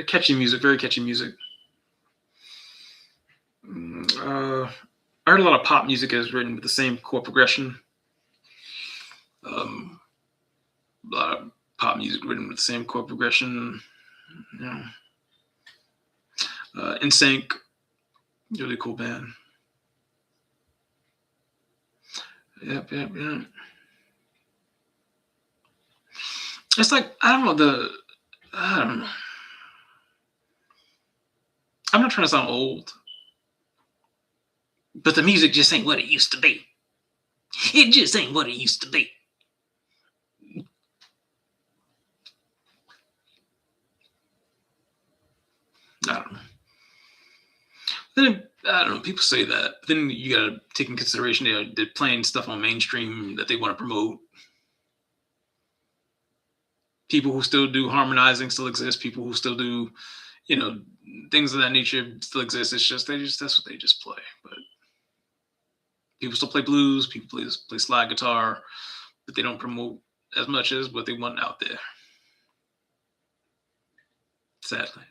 Catchy music, very catchy music. I heard a lot of pop music is written with the same chord progression. Um, a lot of pop music written with the same chord progression. You know, In Sync, really cool band. Yep, yep, yep. It's like I don't know I don't know. I'm not trying to sound old, but the music just ain't what it used to be. It just ain't what it used to be. I don't know. Then I don't know. People say that. But then you got to take in consideration they're playing stuff on mainstream that they want to promote. People who still do harmonizing still exist. People who still do, you know, things of that nature still exist. It's just that's what they just play. But people still play blues. People play slide guitar, but they don't promote as much as what they want out there. Sadly.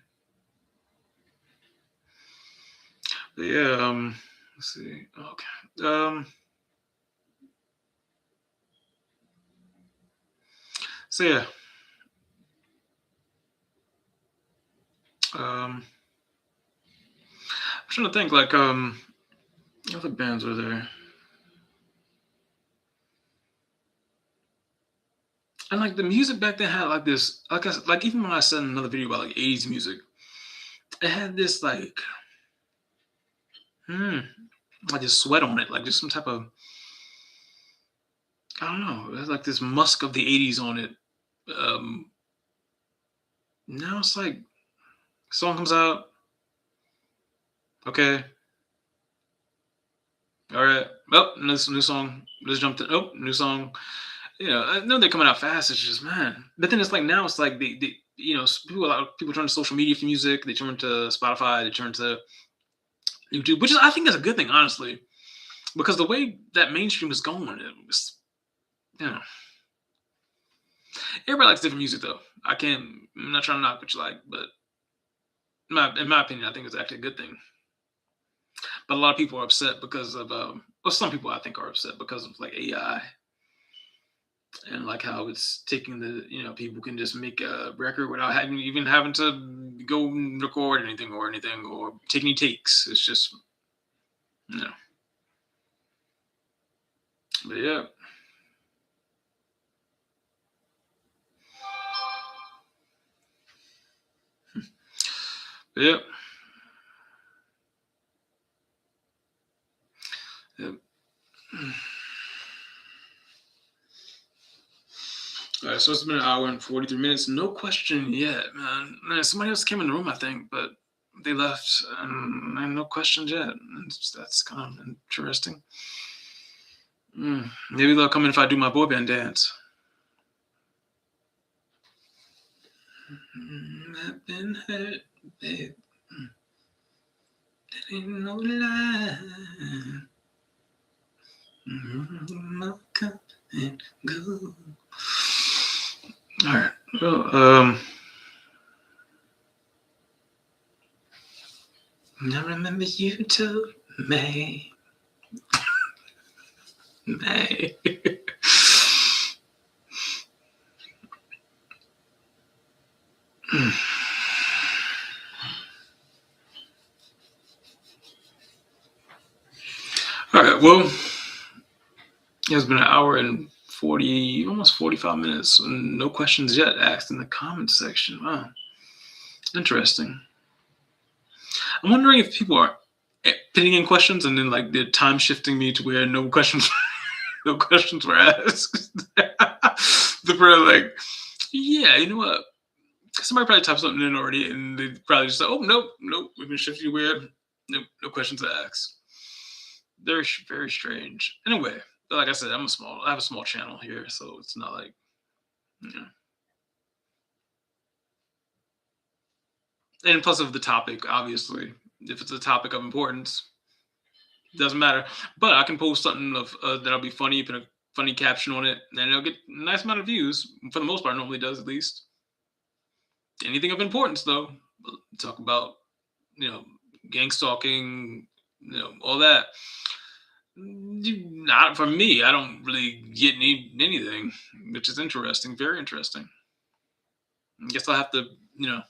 But yeah. Let's see. Okay. So yeah. Um. trying to think like what other bands were there? And like the music back then had like this, like I said, like even when I said in another video about like 80s music, it had this hmm, like this sweat on it, like just some type of, I don't know, it has like this musk of the 80s on it. Um Now it's like song comes out, okay, all right, well, new song, let's jump to, oh, new song. I know they're coming out fast. It's just, man. But then it's like now it's like people, a lot of people turn to social media for music. They turn to Spotify. They turn to YouTube, which is, I think, is a good thing, honestly, because the way that mainstream is going, it was, you know, everybody likes different music though. I'm not trying to knock what you like, but in my opinion, I think it's actually a good thing. But a lot of people are upset because of, well, some people I think are upset because of like AI and like how it's taking people can just make a record without even having to go and record anything or take any takes. It's just, you know, but yeah, yeah, yeah. All right, so it's been an hour and 43 minutes. No question yet, man. Somebody else came in the room, I think, but they left, and no questions yet. That's kind of interesting. Maybe they'll come in if I do my boy band dance. I've been hurt, babe. That ain't no lie. My cup and go. All right. Well, I remember you told me. May. All right. Well, it's been an hour and 40, almost 45 minutes, and no questions yet asked in the comments section. Wow, interesting. I'm wondering if people are putting in questions and then like they're time shifting me to where no questions, no questions were asked. The prayer, like, yeah, you know what? Somebody probably typed something in already, and they probably just like, oh, nope, we've been shifting where no questions to ask. Very, very strange. Anyway, like I said, I have a small channel here, so it's not like, you know. And plus of the topic, obviously, if it's a topic of importance, it doesn't matter. But I can post something of that'll be funny, put a funny caption on it, and it'll get a nice amount of views. For the most part, normally does at least. Anything of importance, though, talk about gang stalking, all that. Not for me. I don't really get anything, which is interesting. Very interesting. I guess I'll have to, you know,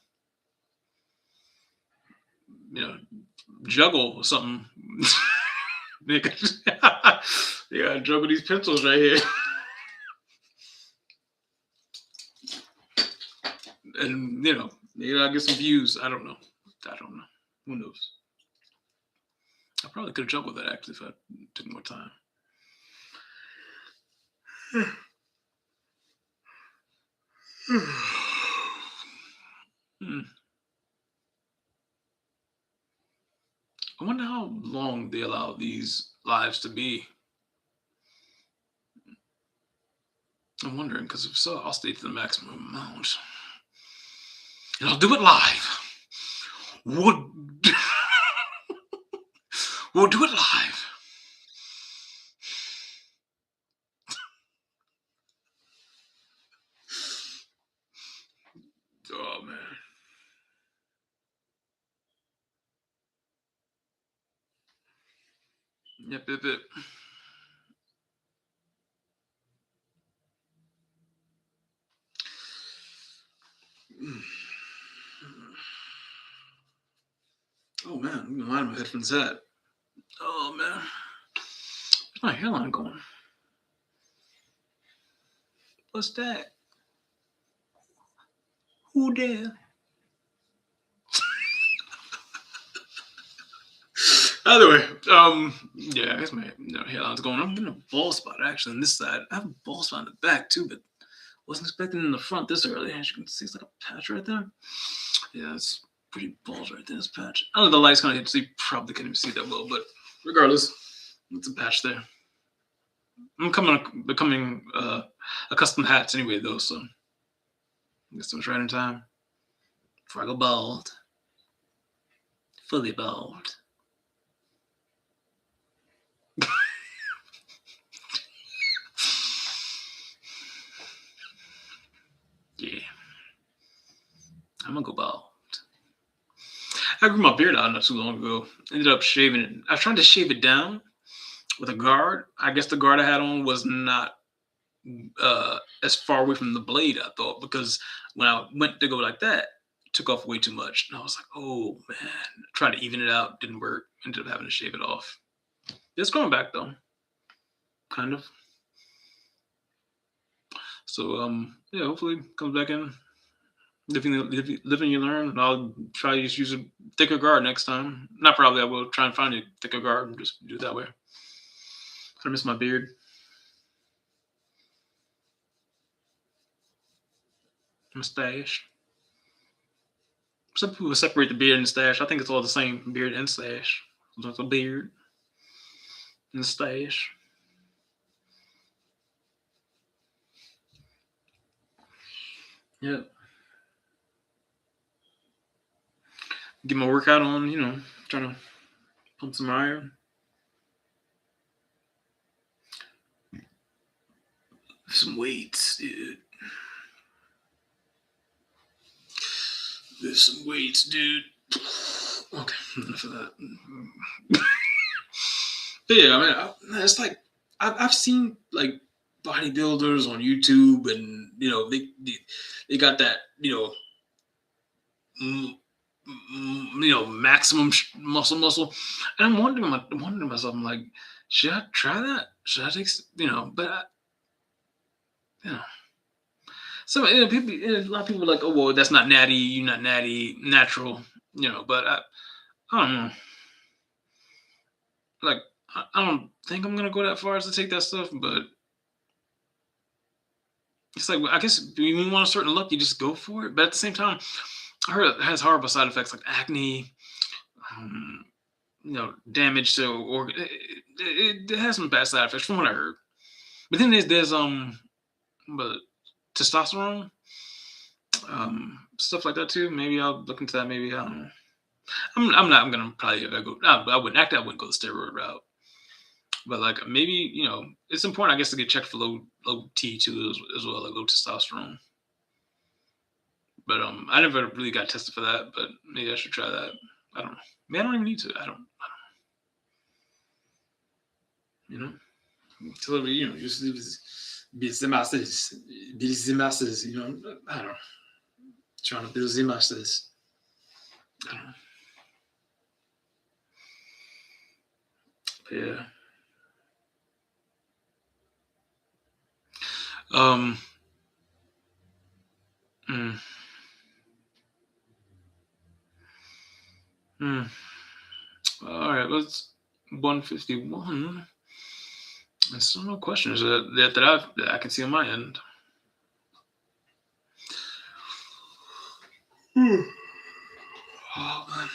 juggle something. Yeah, juggle these pencils right here, and maybe I'll get some views. I don't know. Who knows? I probably could have juggled that actually if I took more time. Hmm. I wonder how long they allow these lives to be. I'm wondering because if so, I'll stay to the maximum amount, and I'll do it live. We'll, we'll do it live. Oh man. Yep. Oh man, I'm difference is that? Oh man, where's my hairline going? What's that? Who there? Either way, yeah, I guess my hairline's going. I'm getting a bald spot actually on this side. I have a bald spot in the back too, but wasn't expecting in the front this early. As you can see, it's like a patch right there. Yeah, it's pretty bald right there. This patch. I know the light's kind of hit, so you probably can't even see that well, but regardless, it's a patch there. I'm becoming accustomed to hats anyway, though, so I guess it was right in time before I go bald, fully bald. Yeah, I'm gonna go bald. I grew my beard out not too long ago. Ended up shaving it. I tried to shave it down with a guard. I guess the guard I had on was not as far away from the blade I thought, because when I went to go like that, it took off way too much, and I was like, "Oh man!" Tried to even it out, didn't work. Ended up having to shave it off. It's going back though, kind of. So yeah, hopefully it comes back in. Living you learn. And I'll try to just use a thicker guard next time. Not probably. I will try and find a thicker guard and just do it that way. I miss my beard. Mustache. Some people separate the beard and the stash. I think it's all the same, beard and stash. Just a beard and a stash. Yeah. Get my workout on, trying to pump some iron. Some weights, dude. There's some weights, dude. Okay, enough of that. But yeah, I mean, it's like I've seen like bodybuilders on YouTube, and they got that m- maximum muscle, and I'm wondering to myself, I'm like, should I try that? Should I take But you know, so people, a lot of people are like, oh well, that's not natty. You're not natty, natural, But I don't know. Like I don't think I'm gonna go that far as to take that stuff, but it's like, I guess when you want a certain look, you just go for it. But at the same time, I heard it has horrible side effects like acne, um, damage to organ. It has some bad side effects from what I heard. But then there's but testosterone, stuff like that too. Maybe I'll look into that. Maybe I don't know. I'm not. I'm gonna probably go. I wouldn't act. I wouldn't go the steroid route. But like maybe it's important, I guess, to get checked for low T too as well, like low testosterone. But I never really got tested for that. But maybe I should try that. I don't know. Maybe I don't even need to. I don't. You know. So just build the masses, build the masses. I don't know. Trying to build the masses. I don't know. But yeah. Um. Mm, mm. All right. Let's 151. There's still no questions that I can see on my end. Oh man.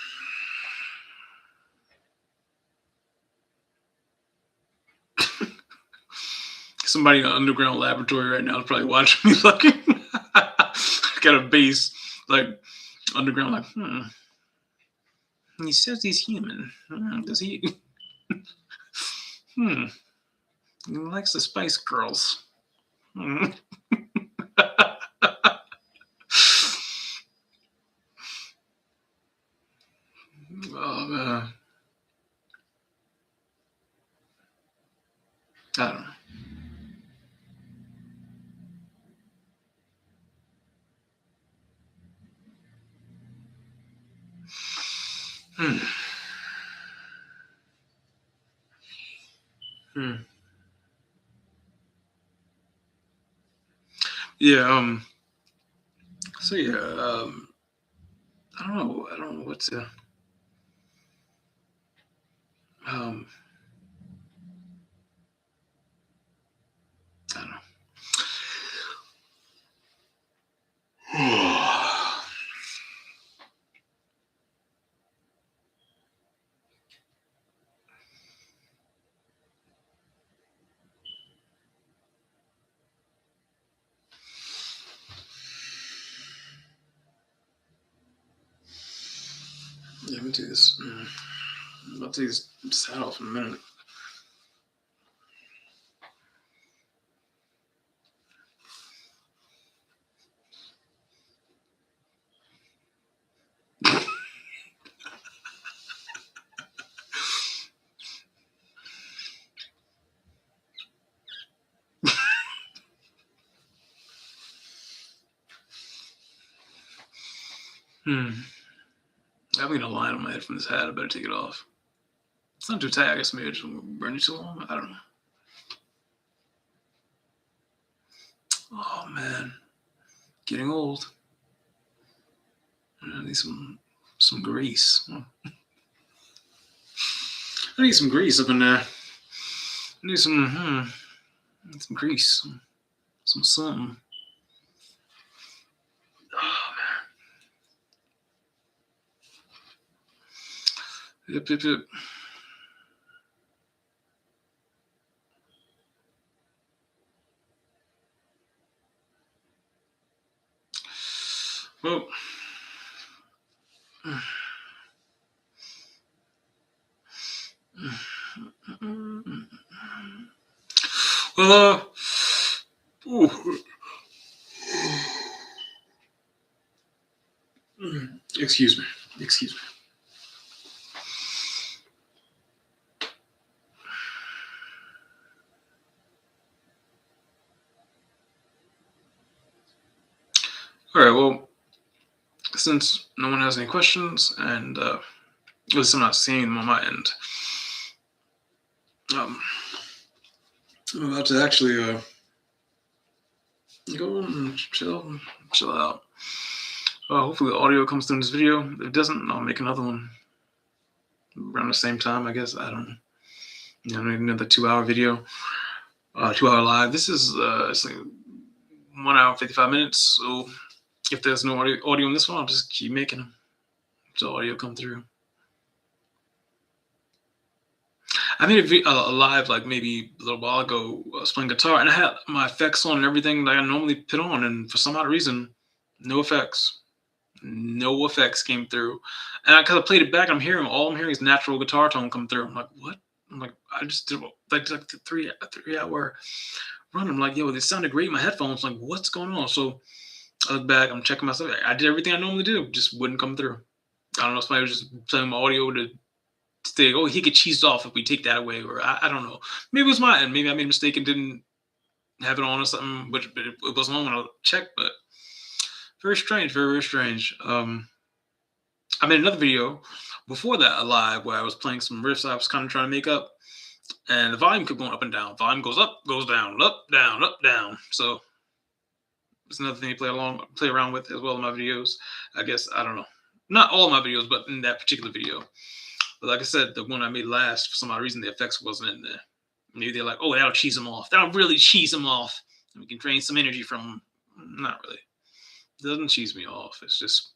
Somebody in an underground laboratory right now is probably watching me fucking. Got a base like underground, like, He says he's human. Does he? Hmm. He likes the Spice Girls. Hmm. Oh man. I don't know. Hmm. Hmm. Yeah. So yeah. I don't know. I don't know what to. Um. I don't know. Yeah, let me do this. I'll take this hat off in a minute. Hmm. I'm getting a line on my head from this hat. I better take it off. It's not too tight. I guess maybe I just burn it too long. I don't know. Oh man, getting old. I need some grease. I need some grease up in there. I need some grease, some something. Oh man. Yep, yep, yep. Well, well, ooh, excuse me, excuse me. All right, well, since no one has any questions, and at least I'm not seeing them on my end, um, I'm about to actually go and chill out. Hopefully, the audio comes through in this video. If it doesn't, I'll make another one around the same time. I guess I don't know. You know, maybe another 2 hour video, 2 hour live. This is it's like 1 hour 55 minutes. So if there's no audio in this one, I'll just keep making them so audio come through. I made a live like maybe a little while ago. I was playing guitar and I had my effects on and everything that I normally put on, and for some odd reason, no effects. No effects came through, and I kind of played it back. All I'm hearing is natural guitar tone come through. I'm like, what? I'm like, I just did like the 3 hour run. I'm like, yo, this sounded great in my headphones. Like, what's going on? So I look back, I'm checking myself. I did everything I normally do, just wouldn't come through. I don't know. Somebody was just playing my audio to say, oh, he get cheesed off if we take that away, or I don't know. Maybe it was my end. Maybe I made a mistake and didn't have it on or something, but it wasn't on when I checked. But very strange, very, very strange. I made another video before that, a live, where I was playing some riffs I was kind of trying to make up, and the volume kept going up and down. Volume goes up, goes down, up, down, up, down. So it's another thing to play around with as well in my videos. I guess I don't know, not all of my videos, but in that particular video. But like I said, the one I made last, for some odd reason, the effects wasn't in there. Maybe they're like, oh, that'll cheese them off. That'll really cheese them off. And we can drain some energy from them. Not really. It doesn't cheese me off. It's just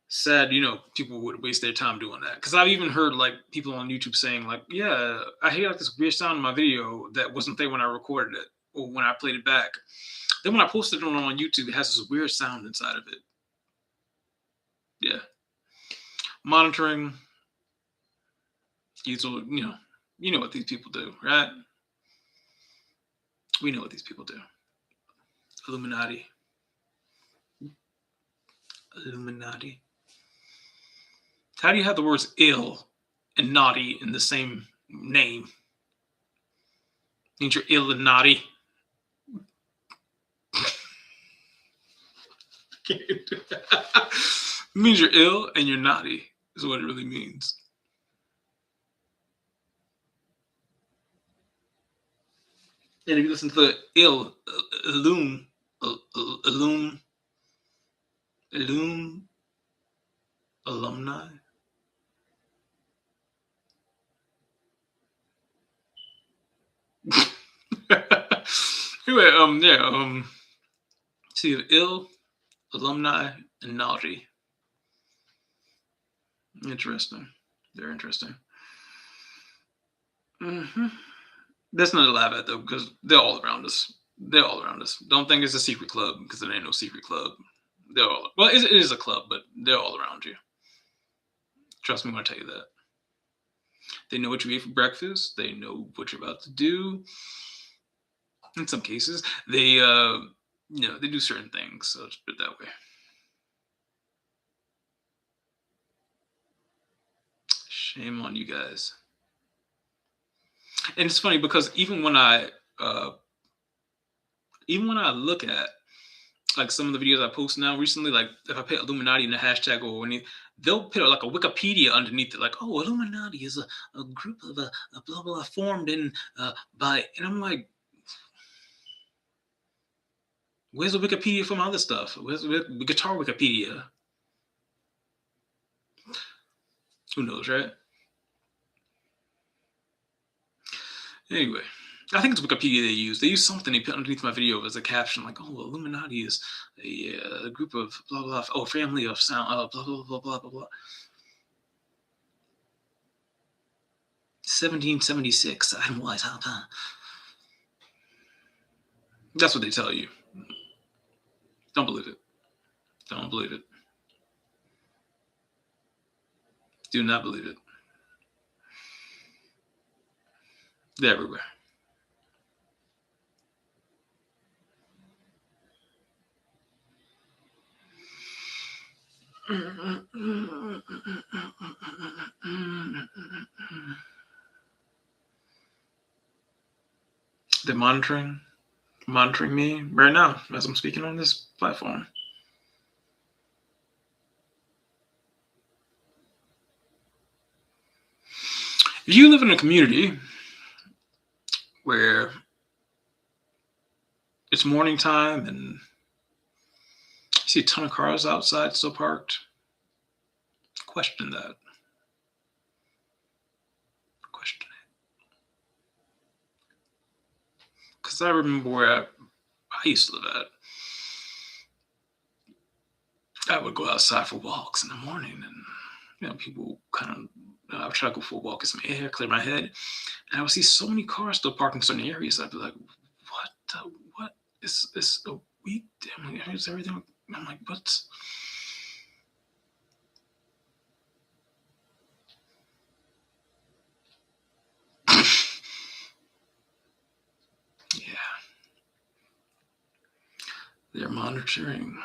sad, people would waste their time doing that. Because I've even heard like people on YouTube saying like, yeah, I hear like this weird sound in my video that wasn't there when I recorded it or when I played it back. Then when I posted it on YouTube, it has this weird sound inside of it. Yeah. Monitoring. You know what these people do, right? We know what these people do. Illuminati. Illuminati. How do you have the words ill and naughty in the same name? Means you're ill and naughty. It means you're ill and you're naughty is what it really means. And if you listen to the illum, illum, illum alumni. Anyway, yeah, see, ill alumni and naughty. Interesting, very interesting. Hmm. That's not a laugh at though, because they're all around us. They're all around us. Don't think it's a secret club because there ain't no secret club. They're all well. It is a club, but they're all around you. Trust me when I tell you that. They know what you ate for breakfast. They know what you're about to do. In some cases, they they do certain things. So let's put it that way. Shame on you guys. And it's funny because uh, even when I look at like some of the videos I post now recently, like if I put Illuminati in the hashtag or any, they'll put like a Wikipedia underneath it, like, oh, Illuminati is a group of a blah blah formed in by, and I'm like, where's the Wikipedia from other stuff? Where's the guitar Wikipedia? Who knows, right? Anyway, I think it's Wikipedia they use. They use something they put underneath my video as a caption, like, "Oh, Illuminati is a group of blah blah, oh, family of sound, blah blah blah blah blah blah." 1776, I'm wise, huh? That's what they tell you. Don't believe it. Don't believe it. Do not believe it. They're everywhere. They're monitoring me right now as I'm speaking on this platform. If you live in a community where it's morning time and you see a ton of cars outside still parked, question that. Question it. Because I remember where I used to live at. I would go outside for walks in the morning, and people kind of. I would try to go for a walk, get some air, clear my head, and I would see so many cars still parked in certain areas. I'd be like, what is this a weekday? I'm like, is everything? I'm like, what? Yeah, they're monitoring.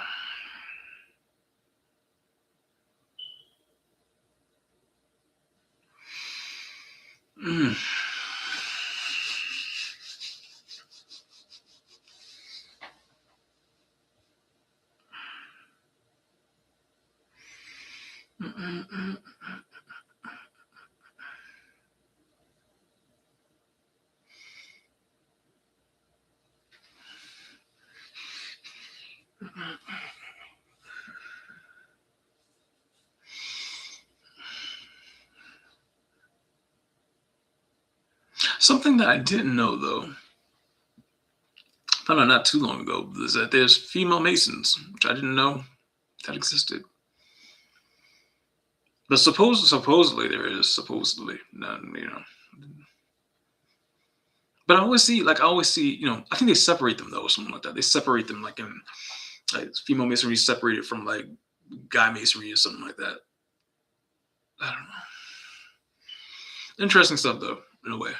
Mm. Mm-mm-mm. Something that I didn't know though, found out not too long ago, is that there's female masons, which I didn't know that existed. But supposedly there is supposedly none. But I always see, I think they separate them though, or something like that. They separate them like in like female masonry separated from like guy masonry or something like that. I don't know. Interesting stuff though, in a way.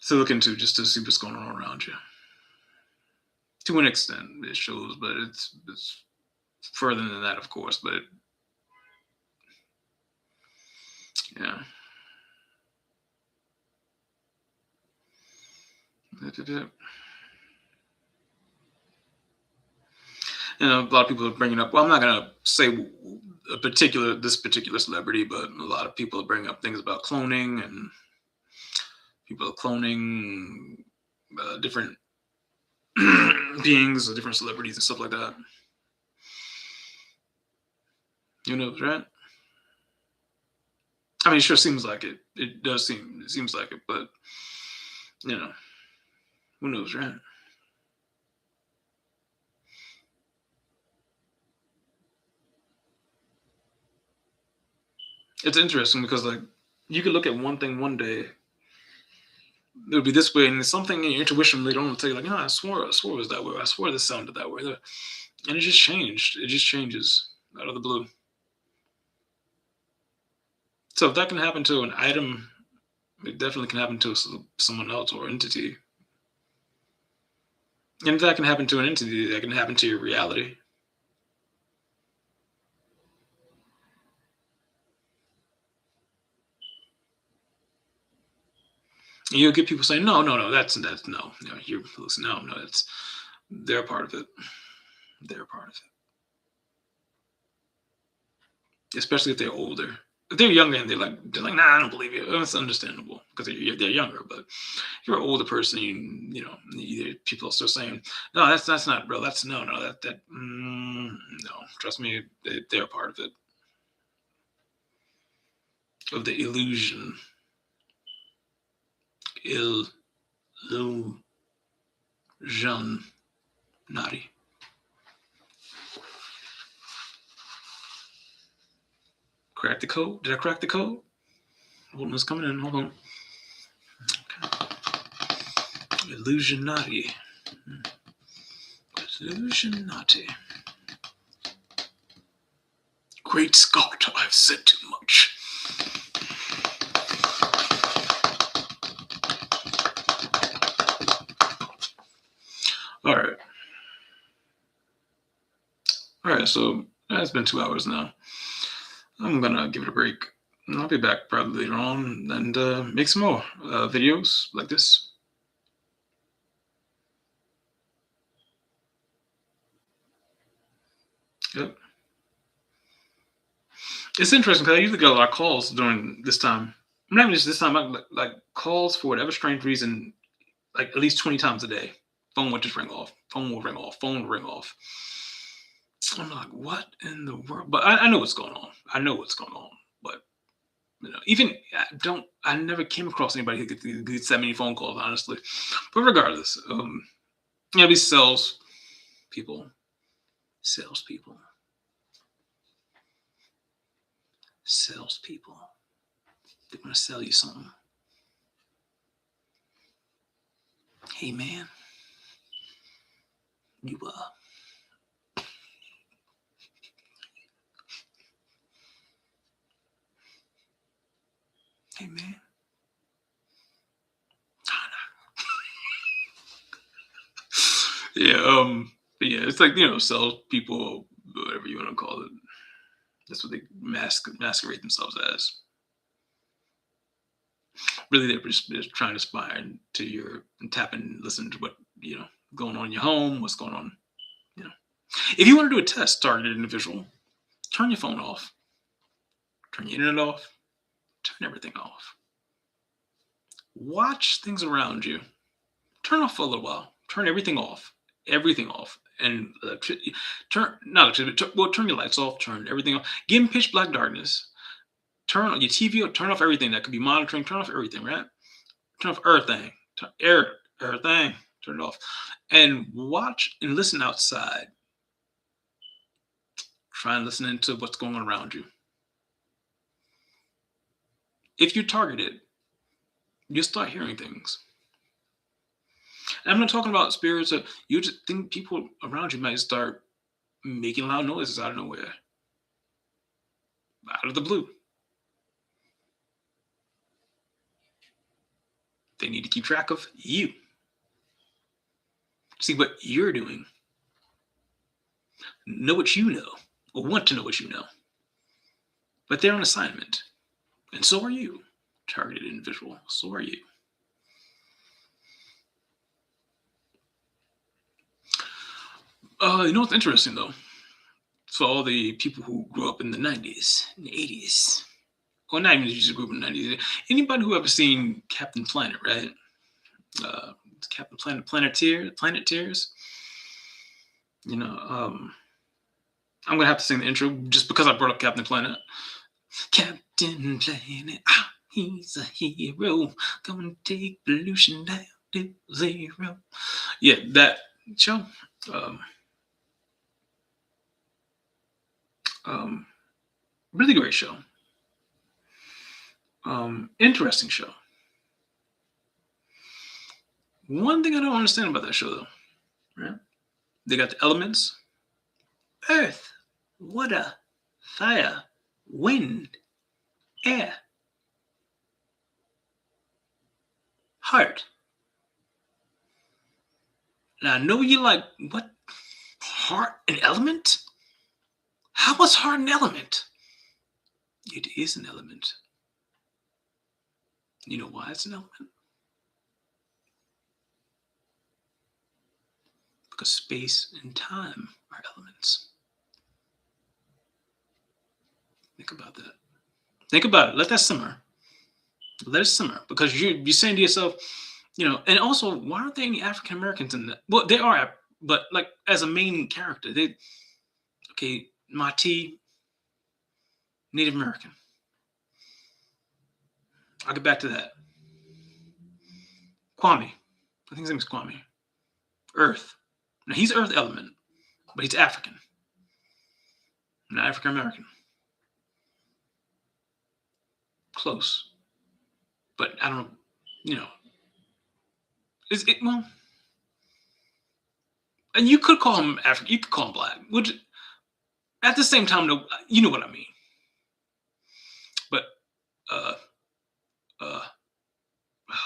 To look into just to see what's going on around you. To an extent, it shows, but it's further than that, of course. But yeah. A lot of people are bringing up. Well, I'm not gonna say this particular celebrity, but a lot of people bring up things about cloning and people are cloning different beings or different celebrities and stuff like that. Who knows, right? I mean, it sure seems like it. It seems like it, but you know, who knows, right? It's interesting because like you could look at one thing one day, it'll be this way, and it's something in your intuition later on will tell you like, no, I swore it was that way. I swore this sounded that way, and it just changed. It just changes out of the blue. So if that can happen to an item, it definitely can happen to someone else or entity. And if that can happen to an entity, that can happen to your reality. And you'll get people saying, no, no, no, that's no, you're listen, no, no, that's they're part of it. They're part of it, especially if they're older. If they're younger and they're like, nah, I don't believe you. It's understandable because they're younger. But if you're an older person, people are still saying, no, that's not real. That's no, no. Trust me, they're part of it, of the illusion. Illusion. Naughty. Crack the code? Did I crack the code? Hold on, it's coming in. Hold on. Okay. Illusionati. Illusionati. Great Scott, I've said too much. All right. All right, so it's been 2 hours now. I'm gonna give it a break. I'll be back probably later on and make some more videos like this. Yep. It's interesting because I usually get a lot of calls during this time. Not even just this time, like calls for whatever strange reason, like at least 20 times a day. Phone would just ring off. Phone will ring off. Phone will ring off. I'm like, what in the world? But I know what's going on. I know what's going on. But even I never came across anybody who gets that many phone calls, honestly. But regardless, these salespeople, salespeople, salespeople. They want to sell you something. Hey man, you hey man. Yeah, but yeah, it's like salespeople, whatever you want to call it. That's what they masquerade themselves as. Really, they're just trying to spy into your and tap and listen to what going on in your home, what's going on. If you want to do a test targeted individual, turn your phone off, turn your internet off, turn everything off. Watch things around you. Turn off for a little while. Turn everything off. Everything off. And turn your lights off. Turn everything off. Get in pitch black darkness. Turn on your TV. Turn off everything that could be monitoring. Turn off everything. Right. Turn off everything. Everything. Turn it off. And watch and listen outside. Try and listen into what's going on around you. If you're targeted, you'll start hearing things. And I'm not talking about spirits. You just think people around you might start making loud noises out of nowhere, out of the blue. They need to keep track of you. See what you're doing. Know what you know, or want to know what you know. But they're on assignment. And so are you, targeted individual. So are you. You know what's interesting though? for all the people who grew up in the 90s, in the 80s, or not even just grew up in the 90s. Anybody who ever seen Captain Planet, right? Uh, Captain Planet, Planeteers. You know, I'm gonna have to sing the intro just because I brought up Captain Planet. Captain Planet, he's a hero. Gonna take pollution down to zero. Yeah, that show. Um, um, really great show. Interesting show. One thing I don't understand about that show, though, right? They got the elements: earth, water, fire, wind, air, heart. Now I know you like what heart an element? How was heart an element? It is an element. You know why it's an element? Because space and time are elements. Think about that. Think about it. Let that simmer. Let it simmer. Because you're saying to yourself, and also, why aren't there any African Americans in that? Well, there are, but like as a main character, okay, Mati, Native American. I'll get back to that. Kwame, I think his name is Kwame. Earth. Now he's Earth element, but he's African, not African American. Close, but I don't know. Is it well? And you could call him African. You could call him black. Which, at the same time, no, you know what I mean. But uh, uh,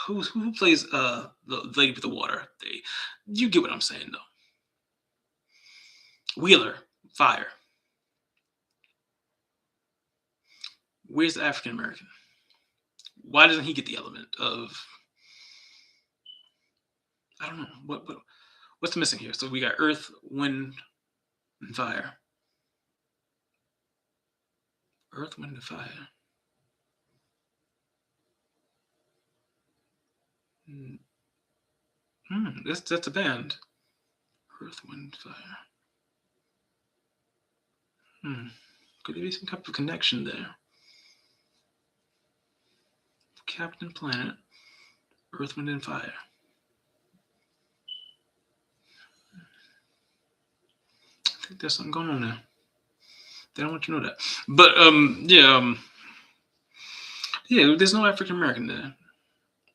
who plays the lady with the water? You get what I'm saying, though. Wheeler, fire. Where's the African American? Why doesn't he get the element of? I don't know what's missing here. So we got earth, wind, and fire. Earth, wind, and fire. That's a band. Earth, wind, fire. Could there be some type of connection there? Captain Planet, Earth, Wind, and Fire. I think there's something going on there. They don't want you to know that. But yeah, there's no African American there.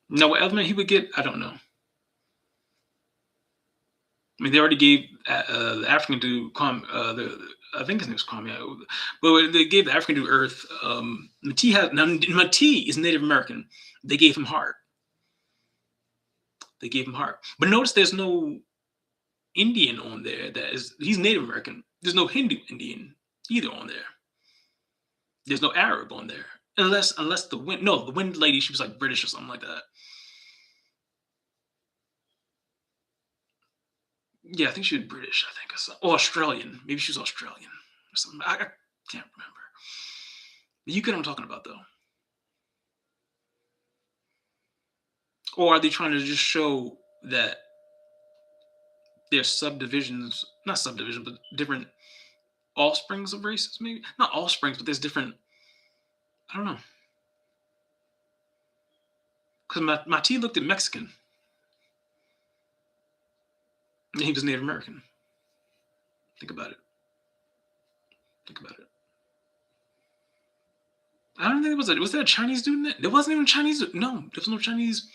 Now, what element he would get, I don't know. I mean, they already gave the African to I think his name was Kwame. But they gave the African to Earth. Mati is Native American. They gave him heart. But notice there's no Indian on there. He's Native American. There's no Hindu Indian either on there. There's no Arab on there. Unless the wind lady, she was like British or something like that. Yeah, I think she was British, I think. Or Australian. Maybe she was Australian or something. I can't remember. You get what I'm talking about, though. Or are they trying to just show that there's subdivisions, not subdivisions, but different offsprings of races, maybe? Not offsprings, but there's different, I don't know. Because my T looked at Mexican. And he was Native American. Think about it. I don't think was there a Chinese dude in it? There wasn't even a Chinese dude. No, there was no Chinese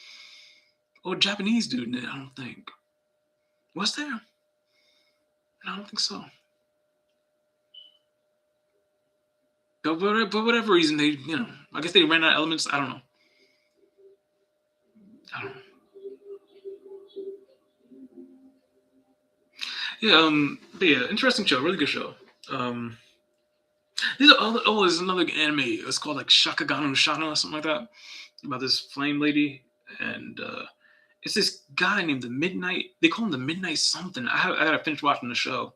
or Japanese dude in it, I don't think. Was there? I don't think so. But for whatever reason, they, I guess they ran out of elements. I don't know. Yeah, but yeah, interesting show, really good show. There's another anime. It's called like Shakagan no Shana or something like that, about this flame lady, and it's this guy named the Midnight. They call him the Midnight something. I gotta finish watching the show.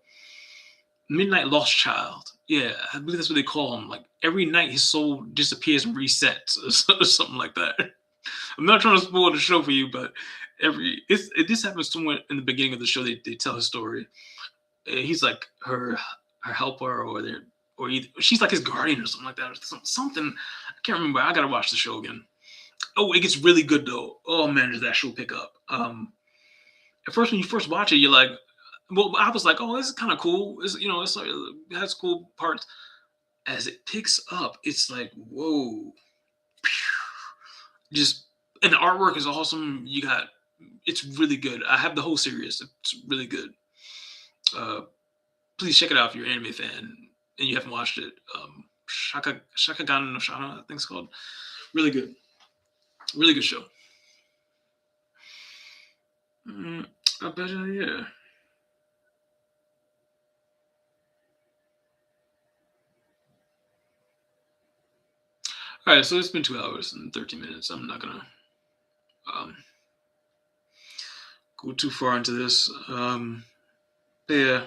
Midnight Lost Child. Yeah, I believe that's what they call him. Like every night, his soul disappears and resets, or something like that. I'm not trying to spoil the show for you, but this happens somewhere in the beginning of the show. They tell his story. He's like her helper, or their or either, she's like his guardian or something like that, or something. I can't remember. I gotta watch the show again. Oh, it gets really good though. Oh man, does that show pick up? At first, when you first watch it, you're like, well, I was like, oh, this is kind of cool. It's like, it has cool parts. As it picks up, it's like, whoa, just and the artwork is awesome. It's really good. I have the whole series. It's really good. Uh, Please check it out if you're an anime fan and you haven't watched it. Shakagan no Shana, I think it's called. Really good. Really good show. I bet yeah. All right, so it's been 2 hours and 13 minutes. I'm not gonna um, go too far into this. But yeah,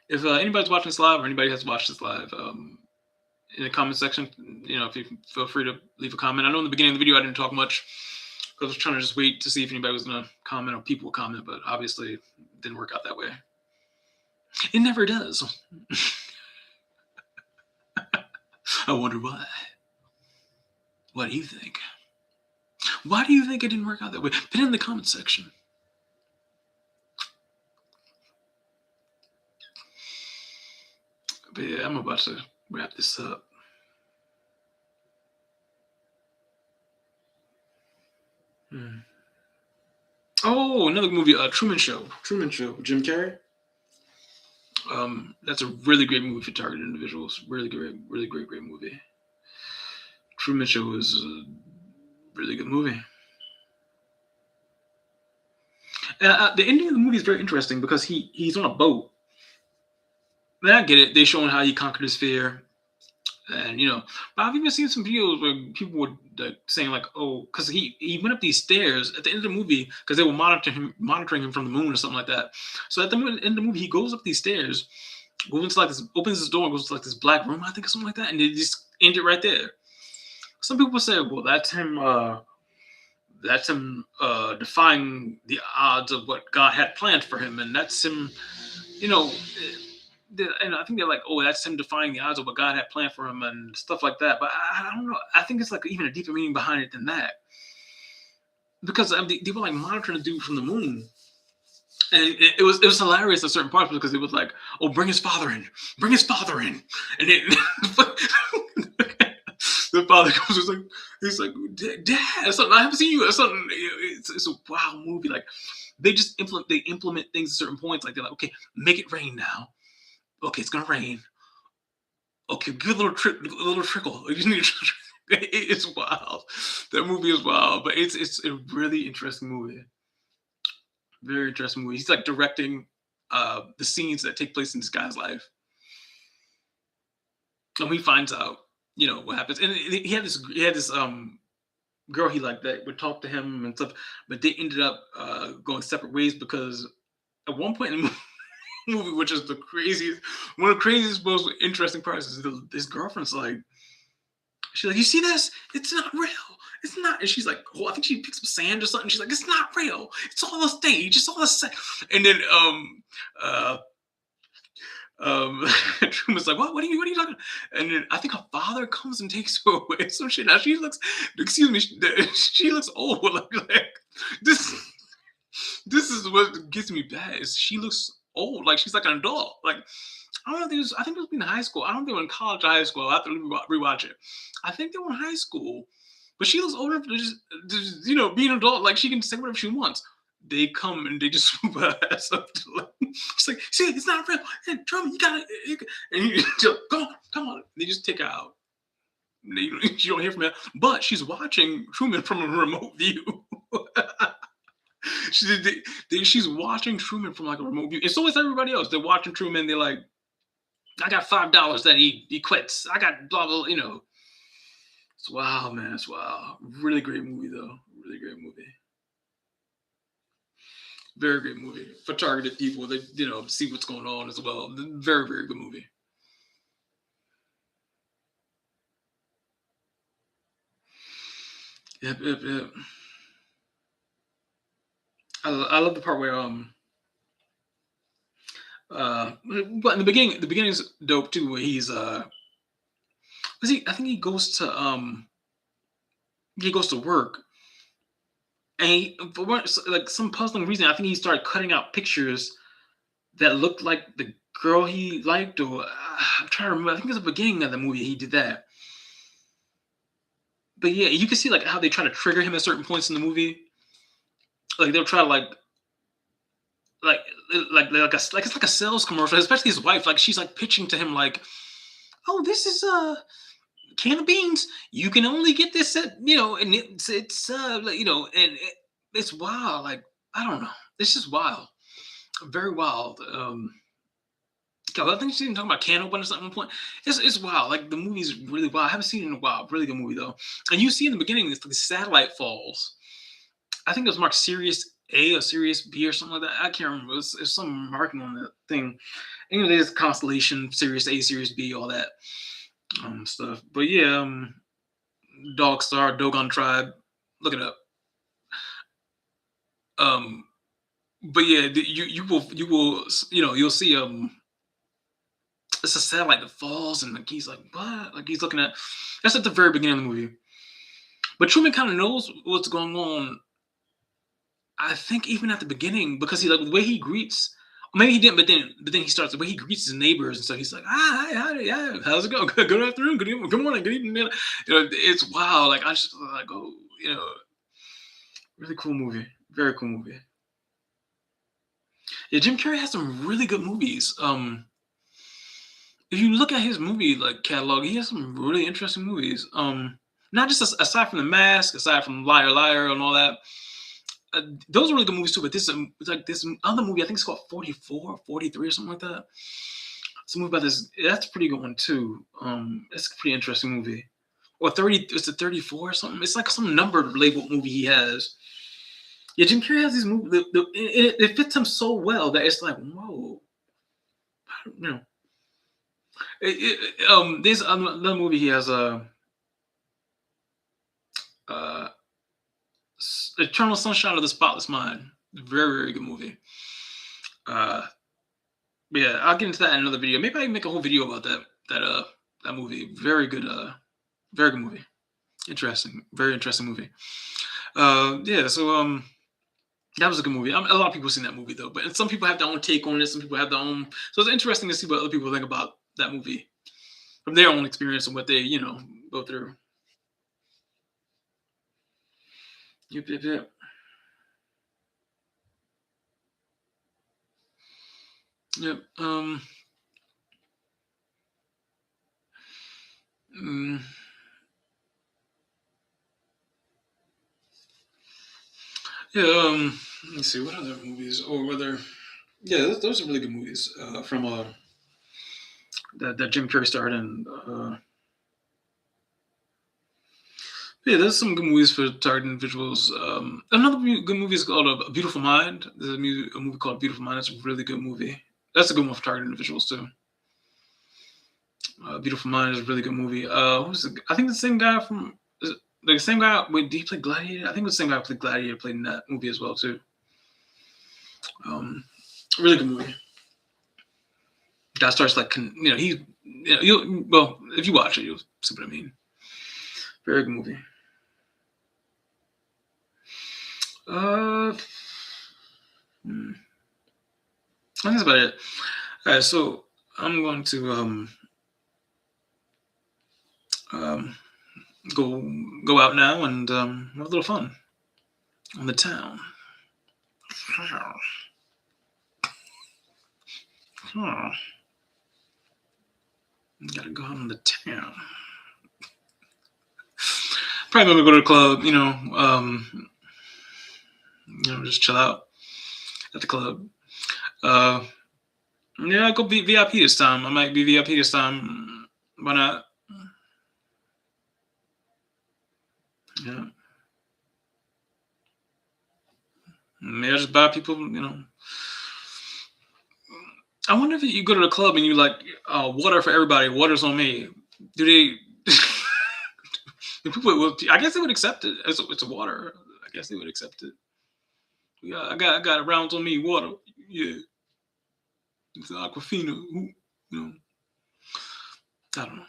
if anybody's watching this live or anybody has watched this live, in the comment section, if you feel free to leave a comment. I know in the beginning of the video I didn't talk much. I was trying to just wait to see if anybody was gonna comment or people would comment, but obviously it didn't work out that way. It never does. I wonder why. What do you think? Why do you think it didn't work out that way? Put it in the comment section. But yeah, I'm about to wrap this up. Oh, another movie, Truman Show. Truman Show, Jim Carrey. That's a really great movie for targeted individuals. Really great movie. Truman Show is a really good movie. The ending of the movie is very interesting because he's on a boat. And I get it. They're showing how he conquered his fear. And but I've even seen some videos where people were saying like, oh, because he went up these stairs at the end of the movie because they were monitoring him from the moon or something like that. So at the end of the movie, he goes up these stairs, goes into like this, opens his door, and goes to like this black room, I think, or something like that, and they just end it right there. Some people say, well, that's him. That's him defying the odds of what God had planned for him, and that's him. And I think they're like, oh, that's him defying the odds of what God had planned for him and stuff like that. But I don't know. I think it's like even a deeper meaning behind it than that. Because they were like monitoring the dude from the moon. And it was hilarious at certain parts because it was like, oh, bring his father in. And then the father comes, he's like, Dad, something, I haven't seen you. Something. It's a wow movie. Like they implement things at certain points. Like they're like, okay, make it rain now. Okay, it's gonna rain. Okay, give a little trickle. It's wild. That movie is wild, but it's a really interesting movie. Very interesting movie. He's like directing the scenes that take place in this guy's life, and he finds out, what happens. And he had this girl he liked that would talk to him and stuff, but they ended up going separate ways because at one point in the movie, which is one of the craziest, most interesting parts, is this girlfriend's like, she's like, you see this? It's not real. It's not. And she's like, oh, I think she picks up sand or something. She's like, it's not real. It's all a stage. It's all a set. And then Truman's like, what are you talking? And then I think her father comes and takes her away. So shit. Now she looks, excuse me, she looks old. Like this is what gets me bad. Is she looks old, like she's like an adult. Like I don't know. I think it was in high school. I don't think they were in college or high school. I have to rewatch it. I think they were in high school, but she looks old enough to just be an adult. Like she can say whatever she wants. They come and they just swoop her ass up. She's like, see, it's not real. Hey, Truman, you gotta. And he just, come on. They just take her out. You don't hear from her, but she's watching Truman from a remote view. She's watching Truman from like a remote view, and so is everybody else. They're watching Truman. They're like, I got $5 that he quits. I got blah blah. It's wild, man. It's wild. Really great movie though. Really great movie. Very great movie for targeted people that see what's going on as well. Very very good movie. Yep, yep, yep. I love the part where but in the beginning's dope too. Where he's was he? I think he goes to work, and like some puzzling reason, I think he started cutting out pictures that looked like the girl he liked, or I'm trying to remember. I think it was the beginning of the movie he did that. But yeah, you can see like how they try to trigger him at certain points in the movie. Like they'll try to like like it's like a sales commercial, especially his wife. Like she's like pitching to him like, "Oh, this is a can of beans. You can only get this at and it's like, it's wild. Like I don't know, it's just wild, very wild. I think she's even talking about can openers at one point. It's wild. Like the movie's really wild. I haven't seen it in a while. Really good movie though. And you see in the beginning, it's the satellite falls. I think it was marked Sirius A or Sirius B or something like that. I can't remember. It's some marking on the thing. And there's constellation, Sirius A, Sirius B, all that stuff. But yeah, Dog Star, Dogon Tribe. Look it up. Um, but yeah, you will you'll see it's a satellite that falls and like he's like what? Like he's looking at that's at the very beginning of the movie. But Truman kind of knows what's going on. I think even at the beginning because he like the way he greets. Maybe he didn't, but then he starts the way he greets his neighbors and stuff. He's like, hi, hi, yeah, how's it going? Good afternoon, good evening, good morning, good evening. It's wow. Like I just like, oh, really cool movie, very cool movie. Yeah, Jim Carrey has some really good movies. If you look at his movie like catalog, he has some really interesting movies. Not just aside from The Mask, aside from Liar Liar and all that. Those are really good movies too. But this it's like this other movie. I think it's called 44, 43 or something like that. It's a movie about this. That's a pretty good one too. It's a pretty interesting movie. Or 30. It's a 34 or something. It's like some numbered labeled movie he has. Yeah, Jim Carrey has these movies. It fits him so well that it's like, whoa. You know, there's another movie he has uh Eternal Sunshine of the Spotless Mind. Very very good movie. Uh, yeah, I'll get into that in another video. Maybe I can make a whole video about that movie. Very good. Very good movie. Interesting. Very interesting movie. Yeah. So that was a good movie. A lot of people have seen that movie though, but some people have their own take on it. Some people have their own. So it's interesting to see what other people think about that movie from their own experience and what they go through. Yep, yep, yep. Yep. Mm, yeah. Let me see what other movies or whether. Yeah, those are really good movies from that Jim Carrey starred in. Yeah, there's some good movies for targeted individuals. Another good movie is called A Beautiful Mind. There's a movie called Beautiful Mind. That's a really good movie. That's a good one for targeted individuals too. Beautiful Mind is a really good movie. I think the same guy from the same guy. Wait, did he play Gladiator? I think it was the same guy who played Gladiator played in that movie as well too. Really good movie. Guy starts like if you watch it you'll see what I mean. Very good movie. I think that's about it. All right, so I'm going to um, go out now and have a little fun on the town. Gotta go out on the town. Probably gonna go to the club. Just chill out at the club. Yeah, I'll go be VIP this time. I might be VIP this time. Why not? Yeah. Maybe I just buy people, I wonder if you go to the club and you like water for everybody, water's on me. Do they? do people I guess they would accept it. It's a water. I guess they would accept it. Yeah, I got rounds on me, water. Yeah, it's Aquafina. You know, I don't know.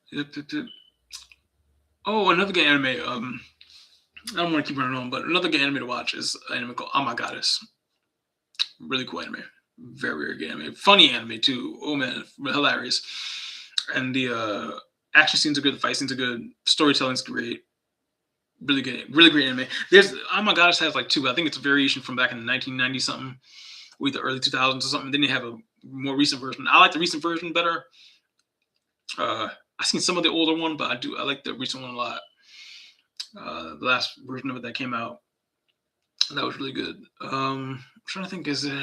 Yep, yep, yep. Oh, another good anime. I don't want to keep running on, but another good anime to watch is an anime called Oh My Goddess. Really cool anime. Very, very good anime. Funny anime too. Oh man, hilarious. And the action scenes are good, the fight scenes are good, storytelling's great. Really good, really great anime. There's Oh My Goddess has like two. I think it's a variation from back in the 1990s something, with the early 2000s or something. Then they have a more recent version. I like the recent version better. I've seen some of the older one, but I like the recent one a lot. The last version of it that came out, that was really good. I'm trying to think, is it?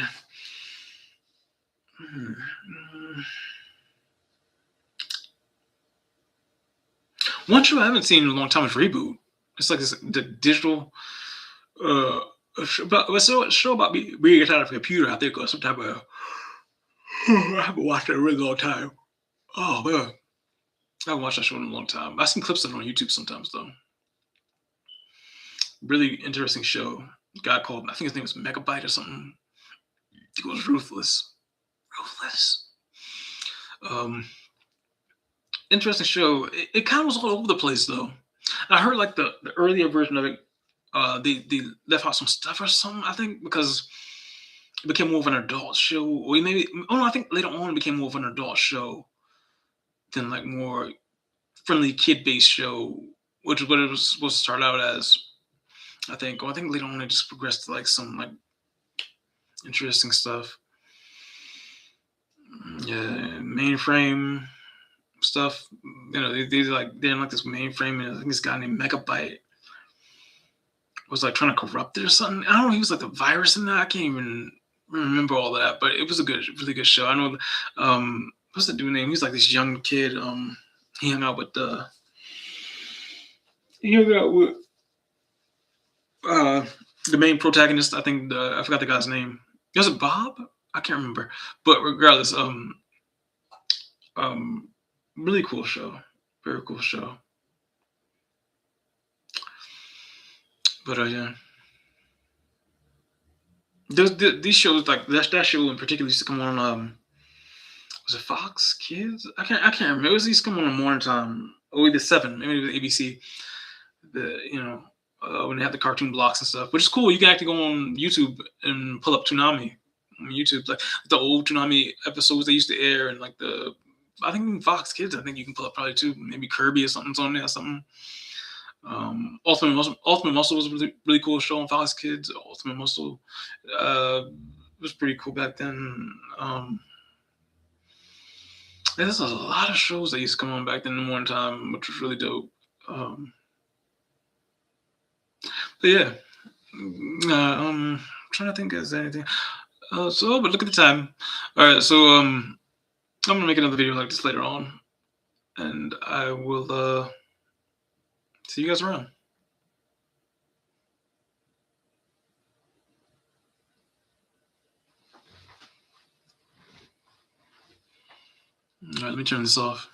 One show I haven't seen in a long time is Reboot. It's like this the digital uh a show about being a type of computer, I think, or some type of I haven't watched it in a really long time. Oh man. I haven't watched that show in a long time. I've seen clips of it on YouTube sometimes though. Really interesting show. Guy called, I think his name was Megabyte or something. He was ruthless. Ruthless. Um Interesting show. It kind of was all over the place though. I heard like the earlier version of it, they left out some stuff or something. I think because it became more of an adult show, or maybe oh no, I think later on it became more of an adult show than like more friendly kid based show, which is what it was supposed to start out as. I think. Or I think later on it just progressed to like some like interesting stuff. Yeah, mainframe stuff. They're in like this mainframe, and I think this guy named Megabyte was like trying to corrupt it or something. I don't know. He was like the virus in that. I can't even remember all of that, but it was a good, really good show. I know. What's the dude name? He was like this young kid. He hung out with the. He hung out with uh, the main protagonist. I think I forgot the guy's name. Was it Bob? I can't remember. But regardless, um, really cool show. Very cool show. But yeah. These shows like that show in particular used to come on was it Fox Kids? I can't remember. It was used to come on in the morning time. Or either seven, maybe it was ABC. When they have the cartoon blocks and stuff, which is cool. You can actually go on YouTube and pull up Toonami on YouTube, like the old Toonami episodes they used to air, and like I think even Fox Kids. I think you can pull up probably too. Maybe Kirby or something's on there. Or something. Ultimate Muscle was a really, really cool show on Fox Kids. Ultimate Muscle was pretty cool back then. There's a lot of shows that used to come on back then in one time, which was really dope. But yeah, trying to think if there's anything. But look at the time. All right, so I'm gonna make another video like this later on, and I will see you guys around. All right, let me turn this off.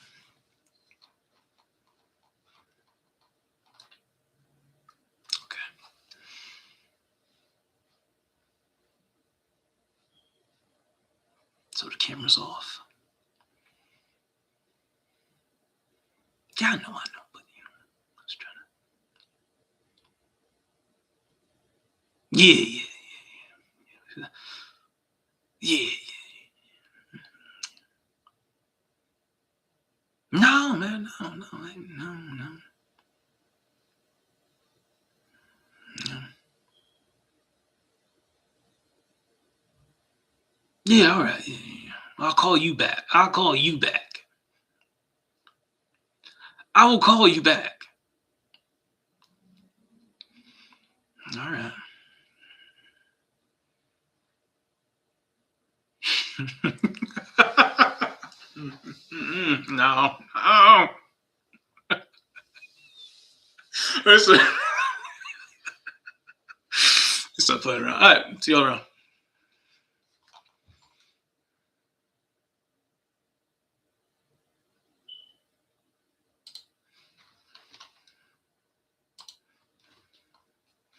Okay. So the camera's off. Yeah, I know, but I was trying to. Yeah. Yeah. No, man, no. Yeah, all right. Yeah. I'll call you back. I will call you back. All right. No. Oh. Listen. Stop playing around. All right. See y'all around.